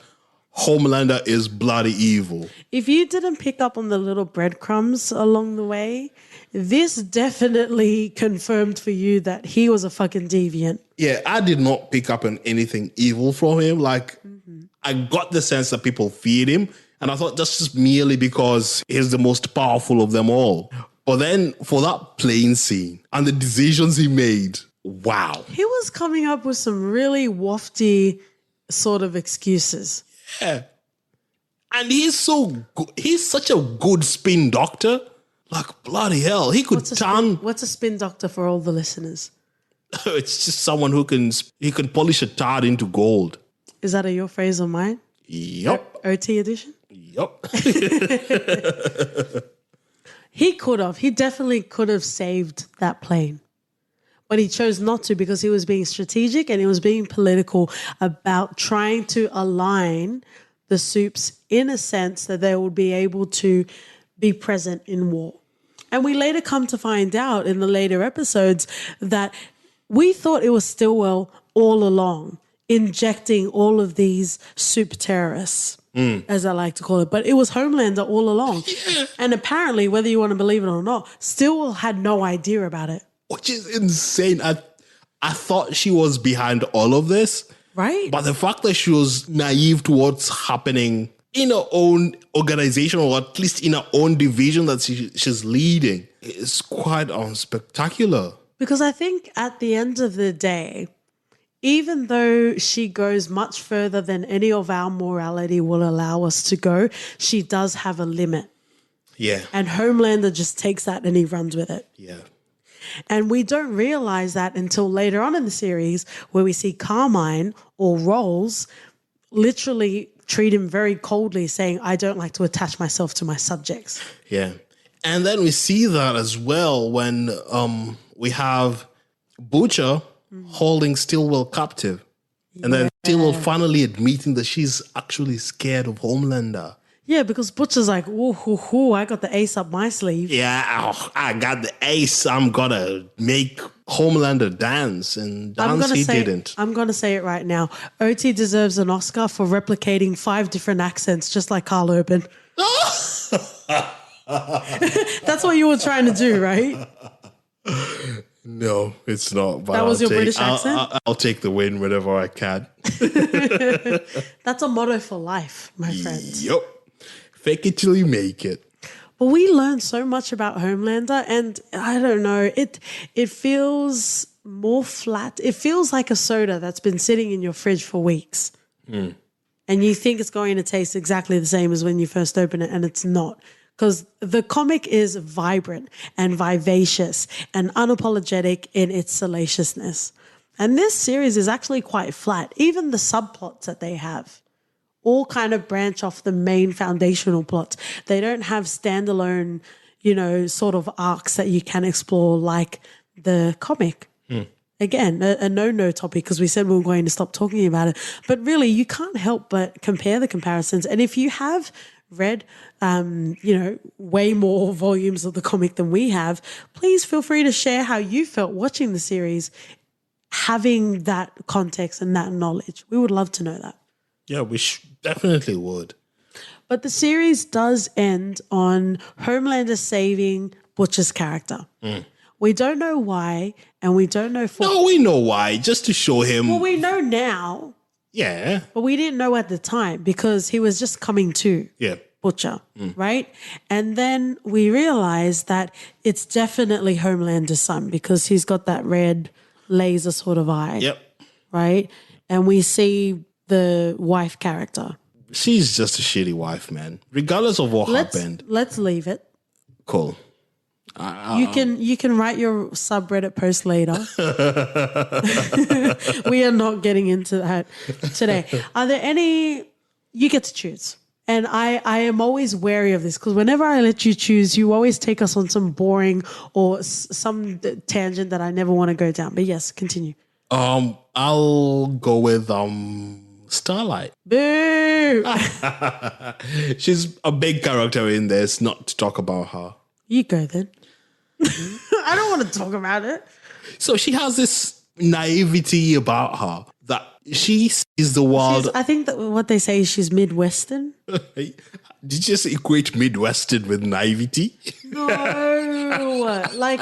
Homelander is bloody evil. If you didn't pick up on the little breadcrumbs along the way, this definitely confirmed for you that he was a fucking deviant. Yeah, I did not pick up on anything evil from him. Like, I got the sense that people feared him, and I thought that's just merely because he's the most powerful of them all. But then for that plane scene and the decisions he made, wow. He was coming up with some really wafty sort of excuses. Yeah. And he's so good. He's such a good spin doctor. Like, bloody hell. He could What's a spin doctor for all the listeners? It's just someone who can polish a tar into gold. Is that your phrase or mine? Yup. OT edition? Yup. He definitely could have saved that plane. But he chose not to because he was being strategic and he was being political about trying to align the soups in a sense that they would be able to be present in war. And we later come to find out in the later episodes that we thought it was Stillwell all along, injecting all of these soup terrorists, as I like to call it. But it was Homelander all along. Yeah. And apparently, whether you want to believe it or not, Stillwell had no idea about it. Which is insane. I thought she was behind all of this. Right. But the fact that she was naive to what's happening in her own organization, or at least in her own division that she's leading, is quite spectacular. Because I think at the end of the day, even though she goes much further than any of our morality will allow us to go, she does have a limit. Yeah. And Homelander just takes that and he runs with it. Yeah. And we don't realize that until later on in the series where we see Carmine or Rolls literally treat him very coldly, saying, I don't like to attach myself to my subjects. Yeah. And then we see that as well when we have Butcher holding Stillwell captive. And then Stillwell finally admitting that she's actually scared of Homelander. Yeah, because Butcher's like, ooh, I got the ace up my sleeve. Yeah, I got the ace. I'm going to make Homelander dance. And dance he didn't. I'm going to say it right now. OT deserves an Oscar for replicating 5 different accents, just like Carl Urban. That's what you were trying to do, right? No, it's not. But that was your British accent? I'll take the win whenever I can. That's a motto for life, my friends. Yup. Fake it till you make it. But we learned so much about Homelander, and I don't know, it feels more flat. It feels like a soda that's been sitting in your fridge for weeks. And you think it's going to taste exactly the same as when you first open it, and it's not. Because the comic is vibrant and vivacious and unapologetic in its salaciousness. And this series is actually quite flat. Even the subplots that they have all kind of branch off the main foundational plots. They don't have standalone, sort of arcs that you can explore like the comic. Again, a no topic because we said we were going to stop talking about it. But really, you can't help but compare the comparisons. And if you have read, way more volumes of the comic than we have, please feel free to share how you felt watching the series, having that context and that knowledge. We would love to know that. Yeah, we definitely would. But the series does end on Homelander saving Butcher's character. We don't know why, and we don't know for. No, we know why. Just to show him. Well, we know now, Yeah. but we didn't know at the time because he was just coming to. Yeah. Butcher, right? And then we realized that it's definitely Homelander's son because he's got that red laser sort of eye. Yep. Right? And we see the wife character. She's just a shitty wife, man. Regardless of what happened. Let's leave it. Cool. You can write your subreddit post later. We are not getting into that today. Are there any? You get to choose. And I am always wary of this because whenever I let you choose, you always take us on some boring or some tangent that I never want to go down. But yes, continue. I'll go with Starlight. Boo! She's a big character in this, not to talk about her. You go then. I don't want to talk about it. So she has this naivety about her that she sees the world. I think that what they say is she's Midwestern. Did you just equate Midwestern with naivety? No, like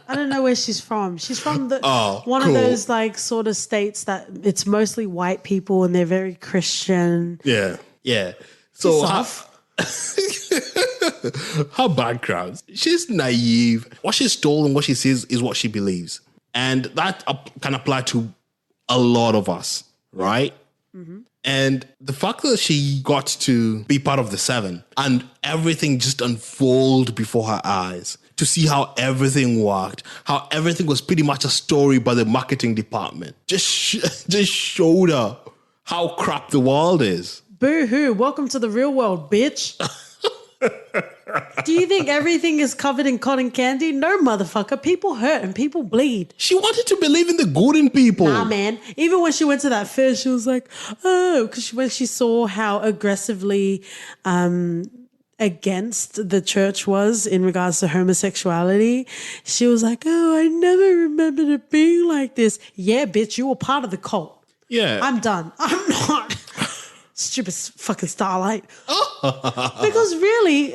I don't know where she's from. She's from one cool. of those like sort of states that it's mostly white people and they're very Christian. Yeah, yeah. So her background, she's naive. What she's told and what she says is what she believes, and that can apply to a lot of us, right? Mm-hmm. And the fact that she got to be part of the seven and everything just unfold before her eyes to see how everything worked, how everything was pretty much a story by the marketing department, just showed her how crap the world is. Boo-hoo, welcome to the real world, bitch. Do you think everything is covered in cotton candy? No, motherfucker. People hurt and people bleed. She wanted to believe in the good in people. Nah, man. Even when she went to that fair, she was like, oh, because when she saw how aggressively against the church was in regards to homosexuality, she was like, oh, I never remembered it being like this. Yeah, bitch, you were part of the cult. Yeah. I'm done. I'm not. Stupid fucking Starlight. Because really,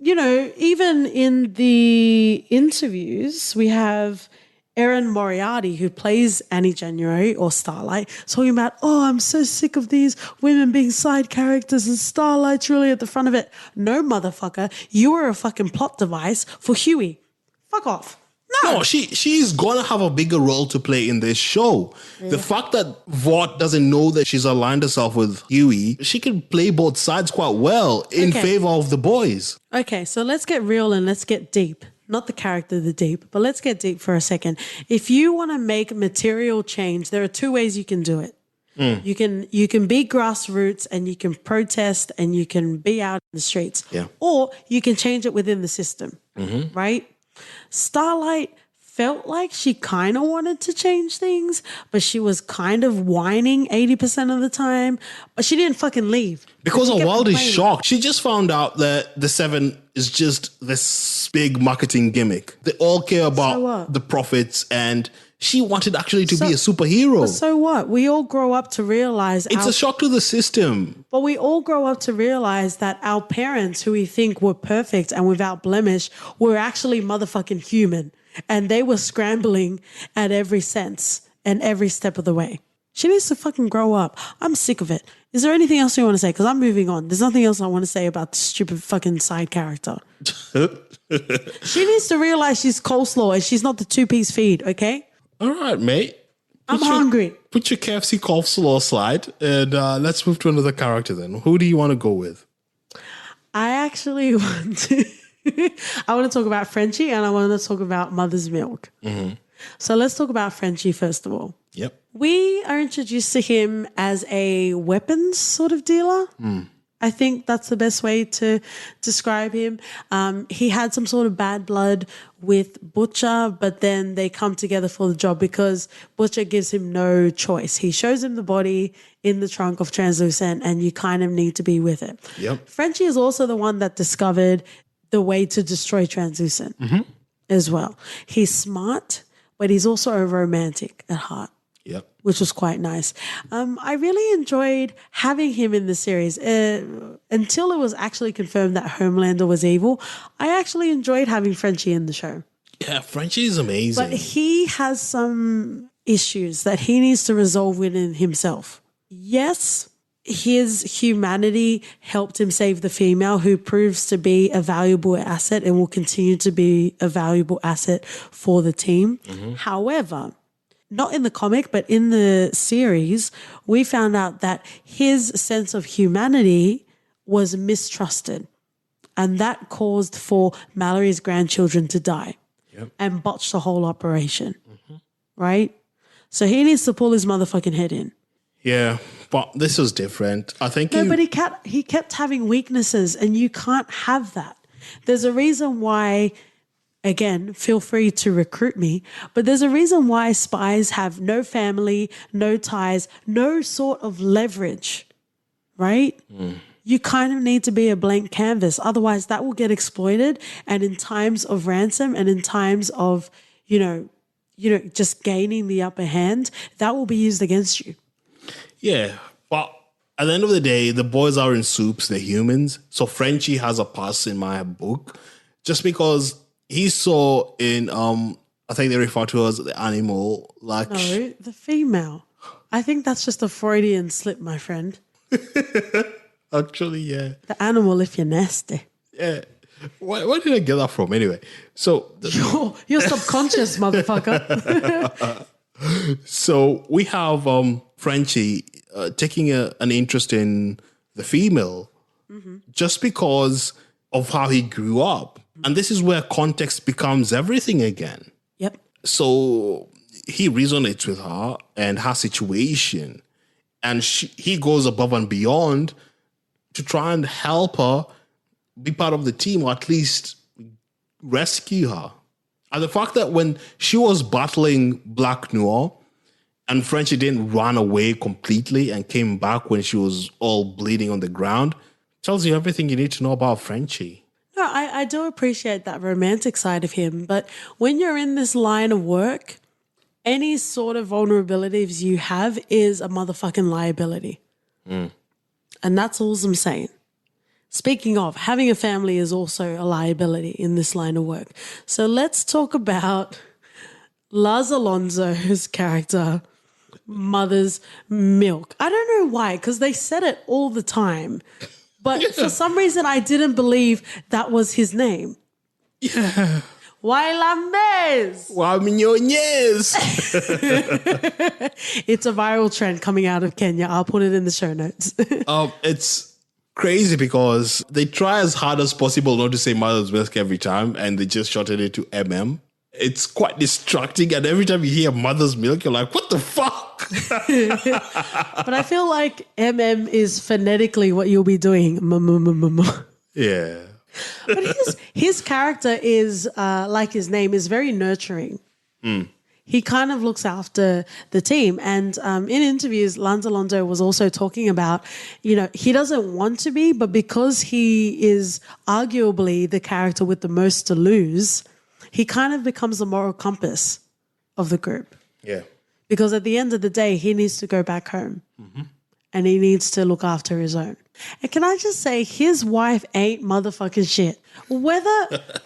even in the interviews, we have Erin Moriarty, who plays Annie January or Starlight, talking about, oh, I'm so sick of these women being side characters and Starlight's really at the front of it. No, motherfucker, you were a fucking plot device for Huey. Fuck off. No, she's gonna have a bigger role to play in this show. Yeah. The fact that Vought doesn't know that she's aligned herself with Huey, she can play both sides quite well in favor of the boys. Okay, so let's get real and let's get deep. Not the character, the deep, but let's get deep for a second. If you want to make material change, there are two ways you can do it. You can be grassroots and you can protest and you can be out in the streets. Yeah. Or you can change it within the system, right? Starlight felt like she kind of wanted to change things, but she was kind of whining 80% of the time, but she didn't fucking leave. Because her world is shocked. She just found out that the seven is just this big marketing gimmick. They all care about the profits and she wanted actually to be a superhero. So what? We all grow up to realize it's a shock to the system. But we all grow up to realize that our parents, who we think were perfect and without blemish, were actually motherfucking human. And they were scrambling at every sense and every step of the way. She needs to fucking grow up. I'm sick of it. Is there anything else you want to say? Because I'm moving on. There's nothing else I want to say about this stupid fucking side character. She needs to realize she's coleslaw and she's not the two-piece feed, okay? All right, mate. I'm hungry. Put your KFC coleslaw aside and let's move to another character then. Who do you want to go with? I actually want to... I want to talk about Frenchie and I want to talk about Mother's Milk. Mm-hmm. So let's talk about Frenchie first of all. Yep. We are introduced to him as a weapons sort of dealer. I think that's the best way to describe him. He had some sort of bad blood with Butcher, but then they come together for the job because Butcher gives him no choice. He shows him the body in the trunk of Translucent and you kind of need to be with it. Yep. Frenchie is also the one that discovered the way to destroy Translucent as well. He's smart, but he's also a romantic at heart. Yep. Which was quite nice. I really enjoyed having him in the series. Until it was actually confirmed that Homelander was evil, I actually enjoyed having Frenchie in the show. Yeah, Frenchie is amazing. But he has some issues that he needs to resolve within himself. Yes, his humanity helped him save the female, who proves to be a valuable asset and will continue to be a valuable asset for the team. However, not in the comic, but in the series, we found out that his sense of humanity was mistrusted. And that caused for Mallory's grandchildren to die and botch the whole operation. Right? So he needs to pull his motherfucking head in. Yeah, but this was different. I think No, but he kept having weaknesses, and you can't have that. There's a reason why, again, feel free to recruit me, but there's a reason why spies have no family, no ties, no sort of leverage, right? You kind of need to be a blank canvas. Otherwise, that will get exploited. And in times of ransom and in times of, just gaining the upper hand, that will be used against you. Yeah, but at the end of the day, the boys are in soups, they're humans. So Frenchie has a pass in my book just because he saw in, I think they refer to as the animal, like... No, the female. I think that's just a Freudian slip, my friend. Actually, yeah. The animal if you're nasty. Yeah. Where did I get that from anyway? So... You're subconscious, motherfucker. So we have Frenchie taking an interest in the female just because of how he grew up. And this is where context becomes everything again. Yep. So he resonates with her and her situation. And he goes above and beyond to try and help her be part of the team, or at least rescue her. And the fact that when she was battling Black Noir and Frenchie didn't run away completely and came back when she was all bleeding on the ground tells you everything you need to know about Frenchie. No, I do appreciate that romantic side of him. But when you're in this line of work, any sort of vulnerabilities you have is a motherfucking liability. And that's all I'm saying. Speaking of, having a family is also a liability in this line of work. So let's talk about Lars Alonso's character, Mother's Milk. I don't know why, because they said it all the time. But for some reason, I didn't believe that was his name. Yeah. Wailames! Yes. It's a viral trend coming out of Kenya. I'll put it in the show notes. It's crazy because they try as hard as possible not to say Mother's Milk every time, and they just shortened it to MM. It's quite distracting, and every time you hear Mother's Milk, you're like, what the fuck? But I feel like MM is phonetically what you'll be doing. Yeah. But his character is, like his name, is very nurturing. He kind of looks after the team. And in interviews, Lance Alonso was also talking about, he doesn't want to be, but because he is arguably the character with the most to lose, he kind of becomes the moral compass of the group. Yeah. Because at the end of the day, he needs to go back home and he needs to look after his own. And can I just say, his wife ain't motherfucking shit.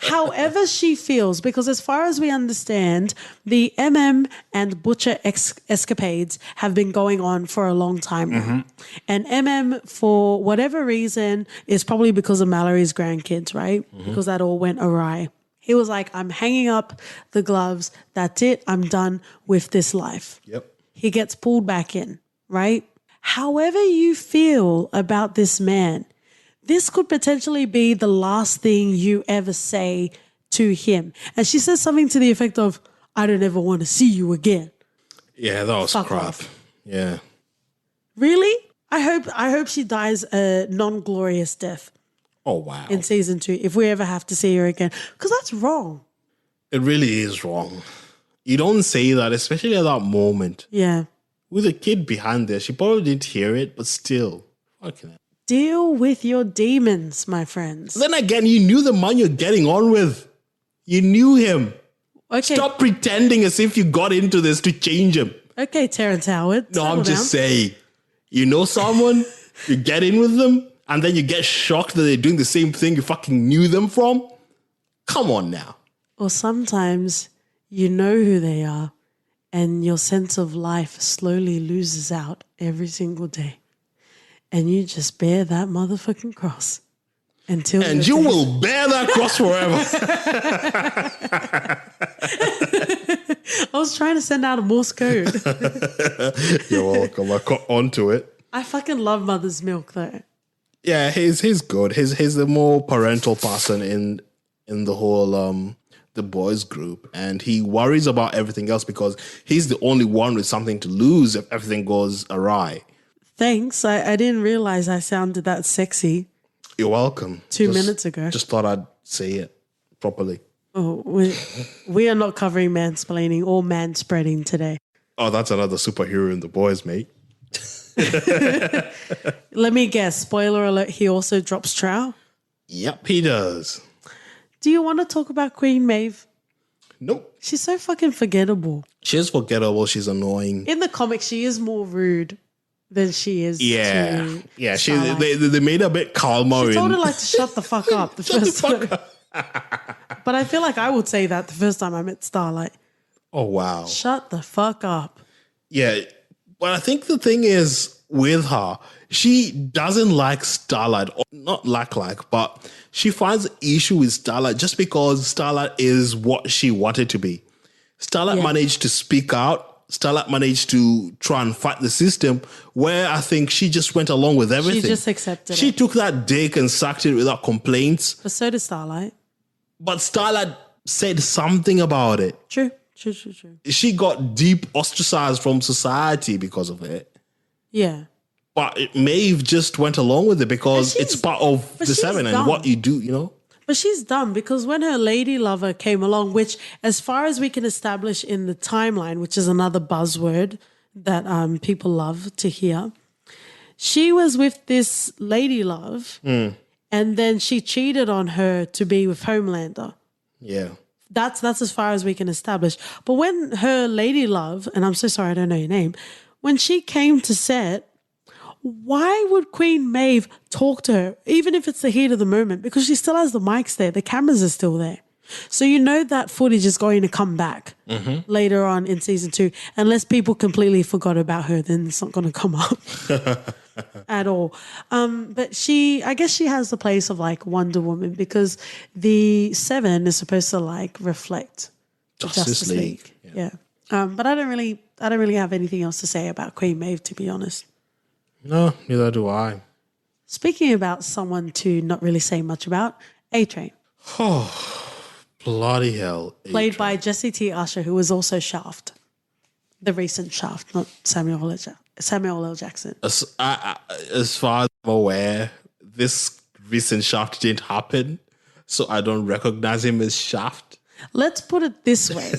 However she feels, because as far as we understand, the MM and Butcher escapades have been going on for a long time now. And MM, for whatever reason, is probably because of Mallory's grandkids, right? Because that all went awry. He was like, I'm hanging up the gloves. That's it. I'm done with this life. Yep. He gets pulled back in, right? However you feel about this man, this could potentially be the last thing you ever say to him. And she says something to the effect of, I don't ever want to see you again. Yeah, that was Fuck crap. off. Yeah. Really? I hope she dies a non-glorious death Oh, wow. in season 2 if we ever have to see her again. Because that's wrong. It really is wrong. You don't say that, especially at that moment. Yeah. With a kid behind there, she probably didn't hear it, but still. Fucking hell. Deal with your demons, my friends. Then again, you knew the man you're getting on with. You knew him. Okay. Stop pretending as if you got into this to change him. Okay, Terrence Howard. No, settle I'm just down. saying. You know someone, you get in with them, and then you get shocked that they're doing the same thing you fucking knew them from? Come on now. Or sometimes you know who they are and your sense of life slowly loses out every single day. And you just bear that motherfucking cross until And you will bear that cross forever. I was trying to send out a Morse code. You're welcome. I caught onto it. I fucking love mother's milk though. Yeah, he's good. He's the more parental person in the whole the boys group, and he worries about everything else because he's the only one with something to lose if everything goes awry. Thanks. I didn't realize I sounded that sexy. You're welcome. 2 minutes ago. Just thought I'd say it properly. Oh, we are not covering mansplaining or manspreading today. Oh, that's another superhero in the boys, mate. Let me guess. Spoiler alert, he also drops trow. Yep, he does. Do you want to talk about Queen Maeve? Nope. She's so fucking forgettable. She's forgettable. She's annoying. In the comics, she is more rude than she is Yeah. to Yeah, Starlight. they made her a bit calmer. She told her like to shut the fuck up the first time. But I feel like I would say that the first time I met Starlight. Oh, wow. Shut the fuck up. Yeah, but I think the thing is with her, she doesn't like Starlight, or not like, but she finds issue with Starlight just because Starlight is what she wanted to be. Starlight managed to speak out. Starlight managed to try and fight the system, where I think she just went along with everything. She just accepted She it. took that dick and sucked it without complaints. But so did Starlight. But Starlight said something about it. True. She got deep ostracized from society because of it. Yeah. But Maeve just went along with it because But it's part of but the she's seven and dumb. what you do, you know? But she's dumb because when her lady lover came along, which as far as we can establish in the timeline, which is another buzzword that people love to hear, she was with this lady love and then she cheated on her to be with Homelander. Yeah. That's as far as we can establish. But when her lady love, and I'm so sorry I don't know your name, when she came to set, why would Queen Maeve talk to her, even if it's the heat of the moment? Because she still has the mics there. The cameras are still there. So you know that footage is going to come back later on in season 2. Unless people completely forgot about her, then it's not going to come up at all. But I guess she has the place of like Wonder Woman because the 7 is supposed to like reflect Justice League. Yeah. But I don't really have anything else to say about Queen Maeve, to be honest. No, neither do I. Speaking about someone to not really say much about, A-Train. Bloody hell. Played by Jesse T. Usher, who was also Shaft. The recent Shaft, not Samuel L. Jackson. As far as I'm aware, this recent Shaft didn't happen, so I don't recognize him as Shaft. Let's put it this way.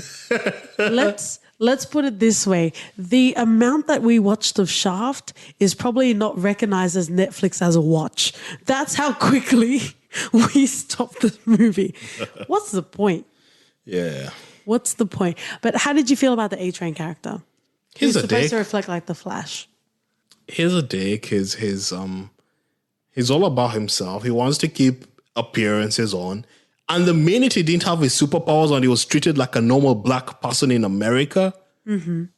Let's put it this way. The amount that we watched of Shaft is probably not recognized as Netflix as a watch. That's how quickly we stopped the movie. What's the point? Yeah. What's the point? But how did you feel about the A-Train character? He's a supposed dick. to reflect like the Flash. He's a dick. He's all about himself. He wants to keep appearances on. And the minute he didn't have his superpowers and he was treated like a normal black person in America,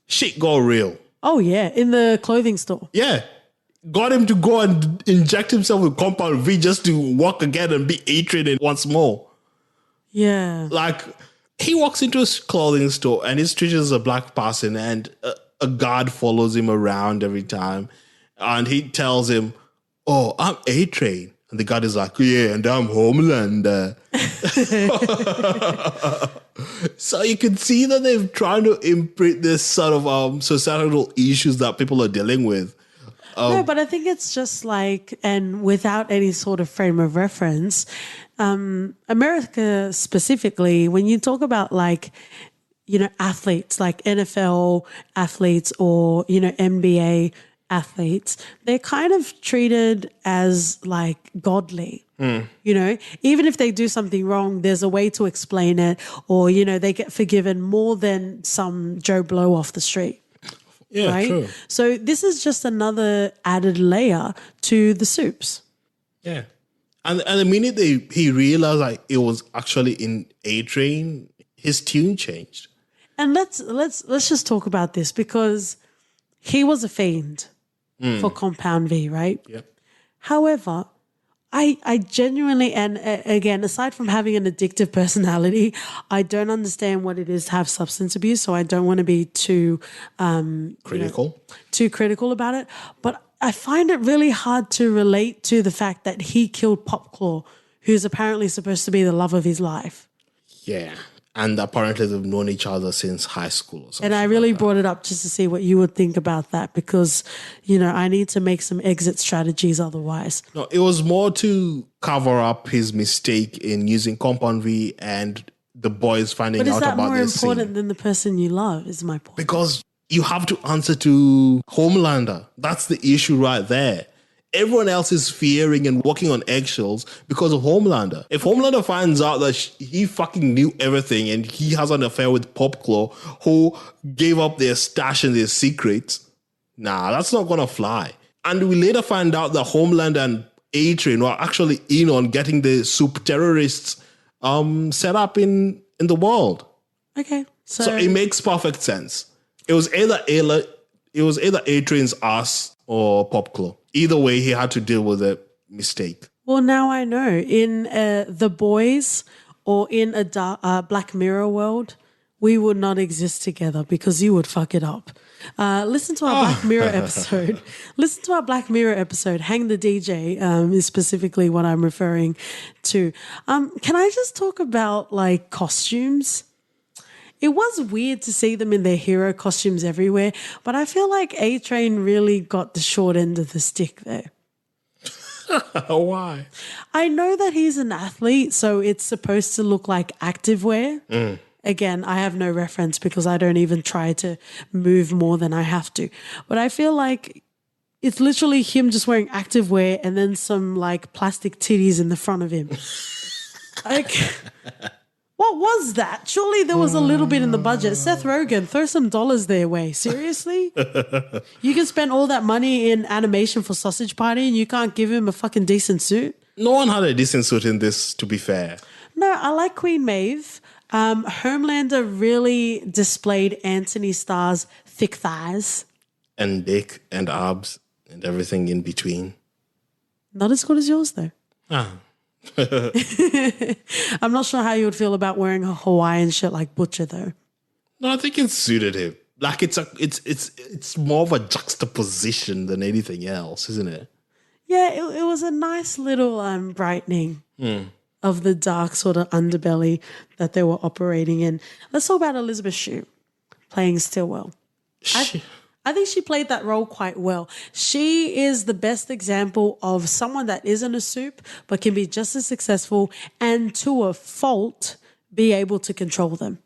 shit got real. Oh, yeah, in the clothing store. Yeah. Got him to go and inject himself with Compound V just to walk again and be A-Train once more. Yeah. Like, he walks into a clothing store and he's treated as a black person and a guard follows him around every time. And he tells him, "Oh, I'm A-Train." And the guard is like, "Yeah, and I'm Homelander." So you can see that they're trying to imprint this sort of societal issues that people are dealing with. No, but I think it's just like, and without any sort of frame of reference, America specifically, when you talk about like, you know, athletes, like NFL athletes or, you know, NBA athletes, they're kind of treated as like godly. You know, even if they do something wrong, there's a way to explain it, or, you know, they get forgiven more than some Joe Blow off the street. Yeah, Right? true. So this is just another added layer to the soups. Yeah. And the minute he realized like it was actually in A-Train, his tune changed. And let's just talk about this because he was a fiend for Compound V, right? Yep. However, I genuinely, and again, aside from having an addictive personality, I don't understand what it is to have substance abuse. So I don't want to be too Critical. too critical about it. But I find it really hard to relate to the fact that he killed Popclaw, who's apparently supposed to be the love of his life. Yeah. And apparently they've known each other since high school or something. And I really brought it up just to see what you would think about that because, I need to make some exit strategies otherwise. No, it was more to cover up his mistake in using Compound V and the boys finding But is out that about more this important scene. than the person you love, is my point. Because you have to answer to Homelander. That's the issue right there. Everyone else is fearing and walking on eggshells because of Homelander. If Homelander finds out that he fucking knew everything and he has an affair with Popclaw, who gave up their stash and their secrets, that's not gonna fly. And we later find out that Homelander and A-Train were actually in on getting the soup terrorists set up in the world. Okay. So it makes perfect sense. It was either A-Train's ass or Popclaw. Either way, he had to deal with a mistake. Well, now I know. In The Boys or in a Black Mirror world, we would not exist together because you would fuck it up. Listen to our Black Mirror episode. Listen to our Black Mirror episode. Hang the DJ is specifically what I'm referring to. Can I just talk about like costumes? It was weird to see them in their hero costumes everywhere, but I feel like A-Train really got the short end of the stick there. Why? I know that he's an athlete, so it's supposed to look like activewear. Again, I have no reference because I don't even try to move more than I have to. But I feel like it's literally him just wearing activewear and then some like plastic titties in the front of him. Like... What was that? Surely there was a little bit in the budget. Seth Rogen, throw some dollars their way. Seriously? You can spend all that money in animation for Sausage Party and you can't give him a fucking decent suit? No one had a decent suit in this, to be fair. No, I like Queen Maeve. Homelander really displayed Anthony Starr's thick thighs. And dick and abs and everything in between. Not as good as yours, though. Ah. I'm not sure how you would feel about wearing a Hawaiian shirt like Butcher, though. No, I think it suited him. Like it's more of a juxtaposition than anything else, isn't it? Yeah, it was a nice little brightening of the dark sort of underbelly that they were operating in. Let's talk about Elizabeth Shue playing Stillwell. I think she played that role quite well. She is the best example of someone that isn't a soup but can be just as successful and to a fault be able to control them.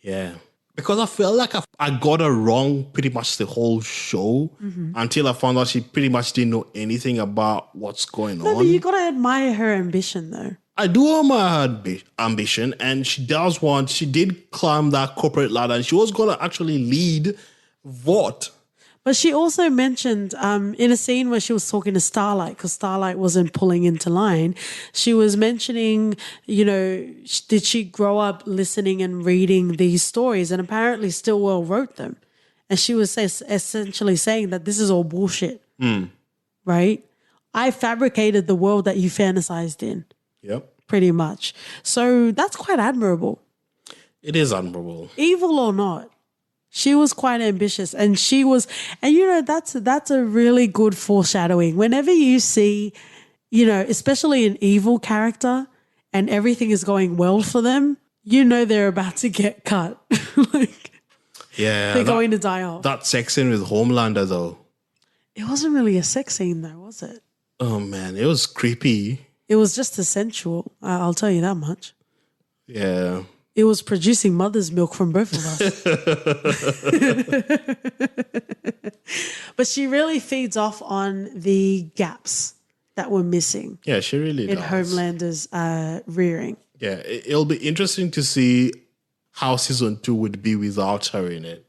Yeah. Because I felt like I got her wrong pretty much the whole show until I found out she pretty much didn't know anything about what's going on. No, but you got to admire her ambition, though. I do admire her ambition, and she did climb that corporate ladder, and she was going to actually lead Vought. But she also mentioned in a scene where she was talking to Starlight, because Starlight wasn't pulling into line, she was mentioning, did she grow up listening and reading these stories? And apparently Stillwell wrote them. And she was essentially saying that this is all bullshit, right? I fabricated the world that you fantasized in. Yep. Pretty much. So that's quite admirable. It is admirable. Evil or not. She was quite ambitious and that's a really good foreshadowing. Whenever you see, especially an evil character and everything is going well for them, they're about to get cut. They're going to die off. That sex scene with Homelander, though. It wasn't really a sex scene though, was it? Oh man, it was creepy. It was just as sensual. I'll tell you that much. Yeah. It was producing mother's milk from both of us. But she really feeds off on the gaps that were missing. Yeah, she really in does. Homelander's rearing. Yeah, it'll be interesting to see how season 2 would be without her in it.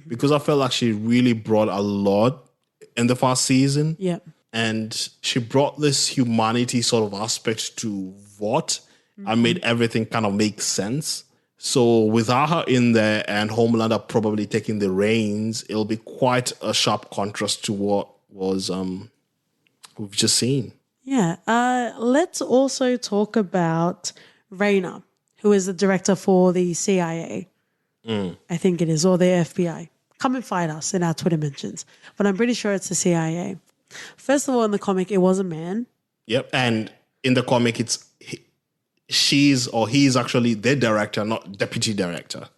Because I felt like she really brought a lot in the first season. Yep. and she brought this humanity sort of aspect to Vought and made everything kind of make sense. So without her in there and Homelander probably taking the reins, it'll be quite a sharp contrast to what was we've just seen. Yeah. Let's also talk about Rayner, who is the director for the CIA. I think it is, or the FBI. Come and fight us in our Twitter mentions. But I'm pretty sure it's the CIA. First of all, in the comic, it was a man. Yep. And in the comic, he's actually the director, not deputy director.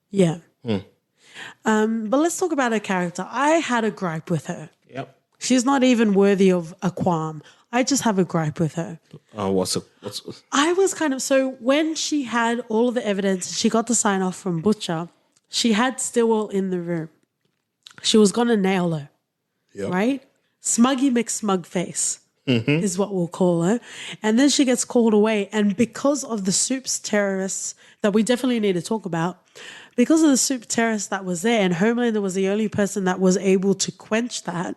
Yeah. But let's talk about her character. I had a gripe with her. Yep. She's not even worthy of a qualm. I just have a gripe with her. What's I was kind of, so when she had all of the evidence, she got the sign off from Butcher, she had Stillwell in the room. She was going to nail her, right? Smuggy McSmugface is what we'll call her. And then she gets called away. And because of the Soup's terrorists that we definitely need to talk about, because of the Soup terrorists that was there, and Homelander was the only person that was able to quench that,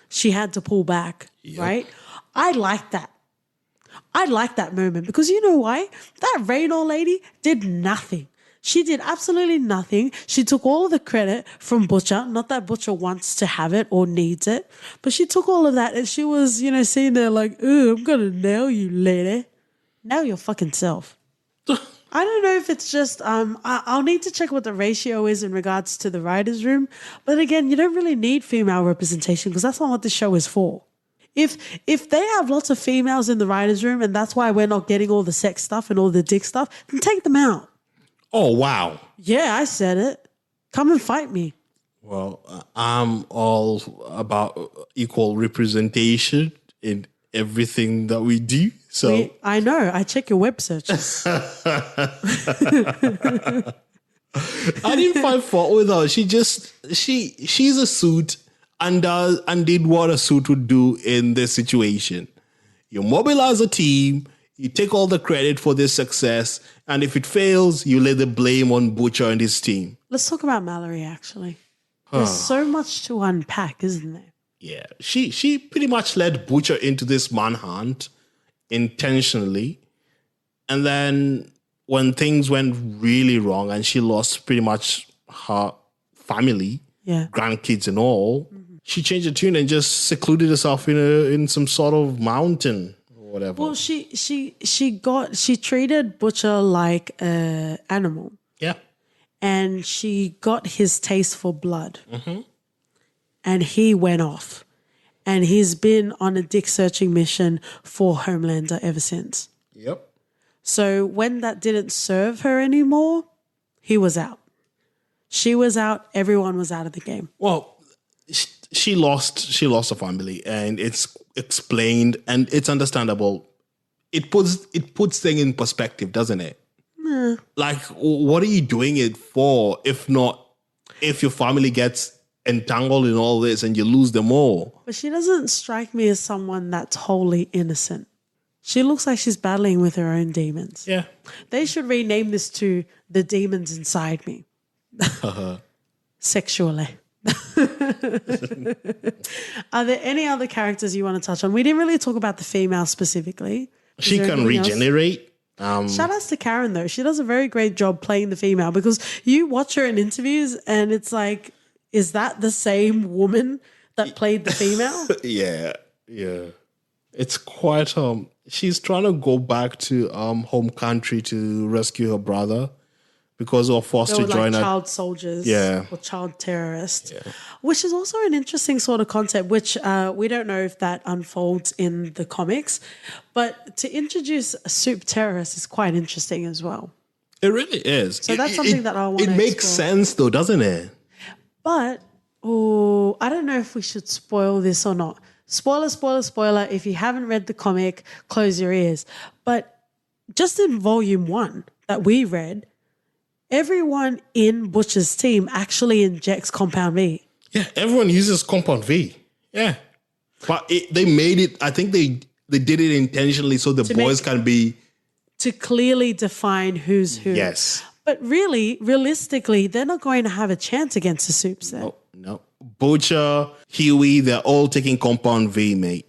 she had to pull back, right? I like that. I like that moment because you know why? That Raynor lady did nothing. She did absolutely nothing. She took all of the credit from Butcher. Not that Butcher wants to have it or needs it, but she took all of that and she was, sitting there like, "Ooh, I'm going to nail you, lady. Nail your fucking self." I don't know if it's just, I'll need to check what the ratio is in regards to the writer's room. But again, you don't really need female representation because that's not what the show is for. If they have lots of females in the writer's room and that's why we're not getting all the sex stuff and all the dick stuff, then take them out. Oh, wow. Yeah, I said it. Come and fight me. Well, I'm all about equal representation in everything that we do. So I know. I check your web searches. I didn't find fault with her. She's a suit and did what a suit would do in this situation. You mobilize a team, you take all the credit for this success, and if it fails, you lay the blame on Butcher and his team. Let's talk about Mallory, actually. There's so much to unpack, isn't there? Yeah, she pretty much led Butcher into this manhunt intentionally. And then when things went really wrong and she lost pretty much her family, grandkids and all, she changed the tune and just secluded herself in some sort of mountain or whatever. Well, she treated Butcher like an animal. Yeah. And she got his taste for blood. And he went off. And he's been on a dick searching mission for Homelander ever since. Yep. So when that didn't serve her anymore, he was out. She was out. Everyone was out of the game. Well, she lost a family, and it's explained and it's understandable. It puts things in perspective, doesn't it? Like, what are you doing it for? If not, if your family gets entangled in all this and you lose them all. But she doesn't strike me as someone that's wholly innocent. She looks like she's battling with her own demons. Yeah. They should rename this to The Demons Inside Me. Sexually. Are there any other characters you want to touch on? We didn't really talk about the female specifically. She can regenerate. Shout out to Karen, though. She does a very great job playing the female because you watch her in interviews and it's like, is that the same woman that played the female? Yeah. It's quite she's trying to go back to home country to rescue her brother because they were forced to join child soldiers or child terrorists, which is also an interesting sort of concept, which we don't know if that unfolds in the comics, but to introduce a soup terrorist is quite interesting as well. It really is. So that's something that I want to It makes sense though, doesn't it? But, I don't know if we should spoil this or not. Spoiler. If you haven't read the comic, close your ears. But just in volume 1 that we read, everyone in Butcher's team actually injects Compound V. Yeah, everyone uses Compound V. Yeah. But they made it, I think they did it intentionally so the boys can be... To clearly define who's who. Yes. But really, realistically, they're not going to have a chance against the Soups then. No. Butcher, Huey, they're all taking compound V, mate.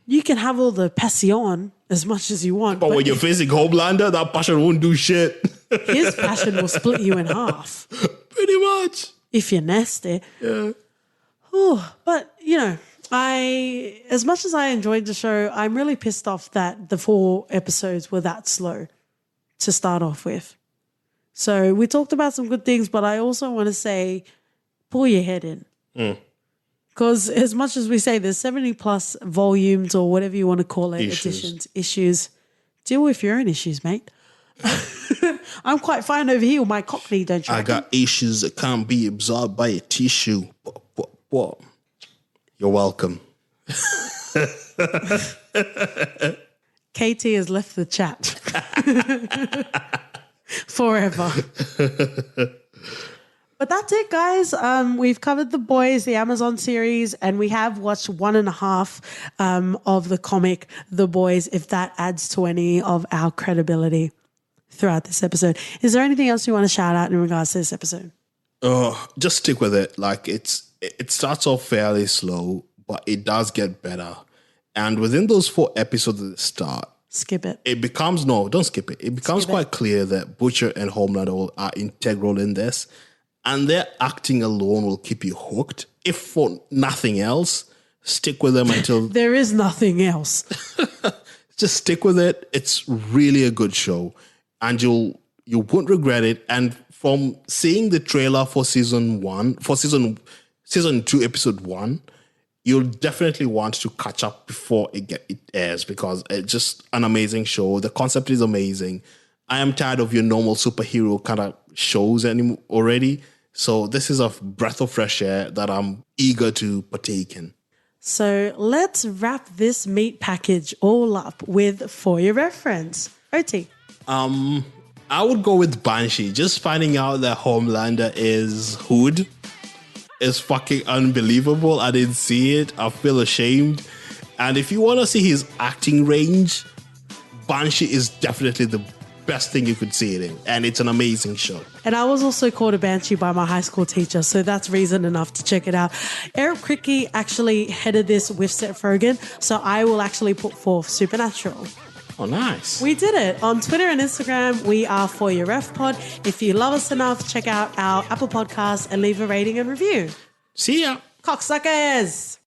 You can have all the passion as much as you want, But when you're facing Homelander, that passion won't do shit. his passion will split you in half Pretty much. if you're nasty. Yeah. But, as much as I enjoyed the show, I'm really pissed off that the 4 episodes were that slow to start off with. So we talked about some good things, but I also want to say, pull your head in. Because as much as we say there's 70 plus volumes or whatever you want to call it, editions, issues, deal with your own issues, mate. I'm quite fine over here with my Cockney, don't you? I got issues that can't be absorbed by a tissue. What? You're welcome. KT has left the chat. Forever. But that's it, guys. We've covered The Boys, the Amazon series, and we have watched 1.5 of the comic The Boys, if that adds to any of our credibility throughout this episode. Is there anything else you want to shout out in regards to this episode? Just stick with it. Like it starts off fairly slow, but it does get better. And within those 4 episodes at the start, Skip it. it becomes, no, don't skip it. It becomes quite clear that Butcher and Homelander are integral in this. And their acting alone will keep you hooked. If for nothing else, stick with them until... There is nothing else. Just stick with it. It's really a good show. And you won't regret it. And from seeing the trailer for season 2, episode 1, you'll definitely want to catch up before it airs, because it's just an amazing show. The concept is amazing. I am tired of your normal superhero kind of shows already. So this is a breath of fresh air that I'm eager to partake in. So let's wrap this meat package all up with For Your Reference. OT. I would go with Banshee. Just finding out that Homelander is Hood is fucking unbelievable. I didn't see it. I feel ashamed. And if you want to see his acting range, Banshee is definitely the best thing you could see it in. And it's an amazing show. And I was also called a banshee by my high school teacher, so that's reason enough to check it out. Eric Cricky actually headed this with Seth Rogen, so I will actually put forth Supernatural. Oh, nice. We did it. On Twitter and Instagram, we are For Your Ref Pod. If you love us enough, check out our Apple Podcasts and leave a rating and review. See ya. Cocksuckers!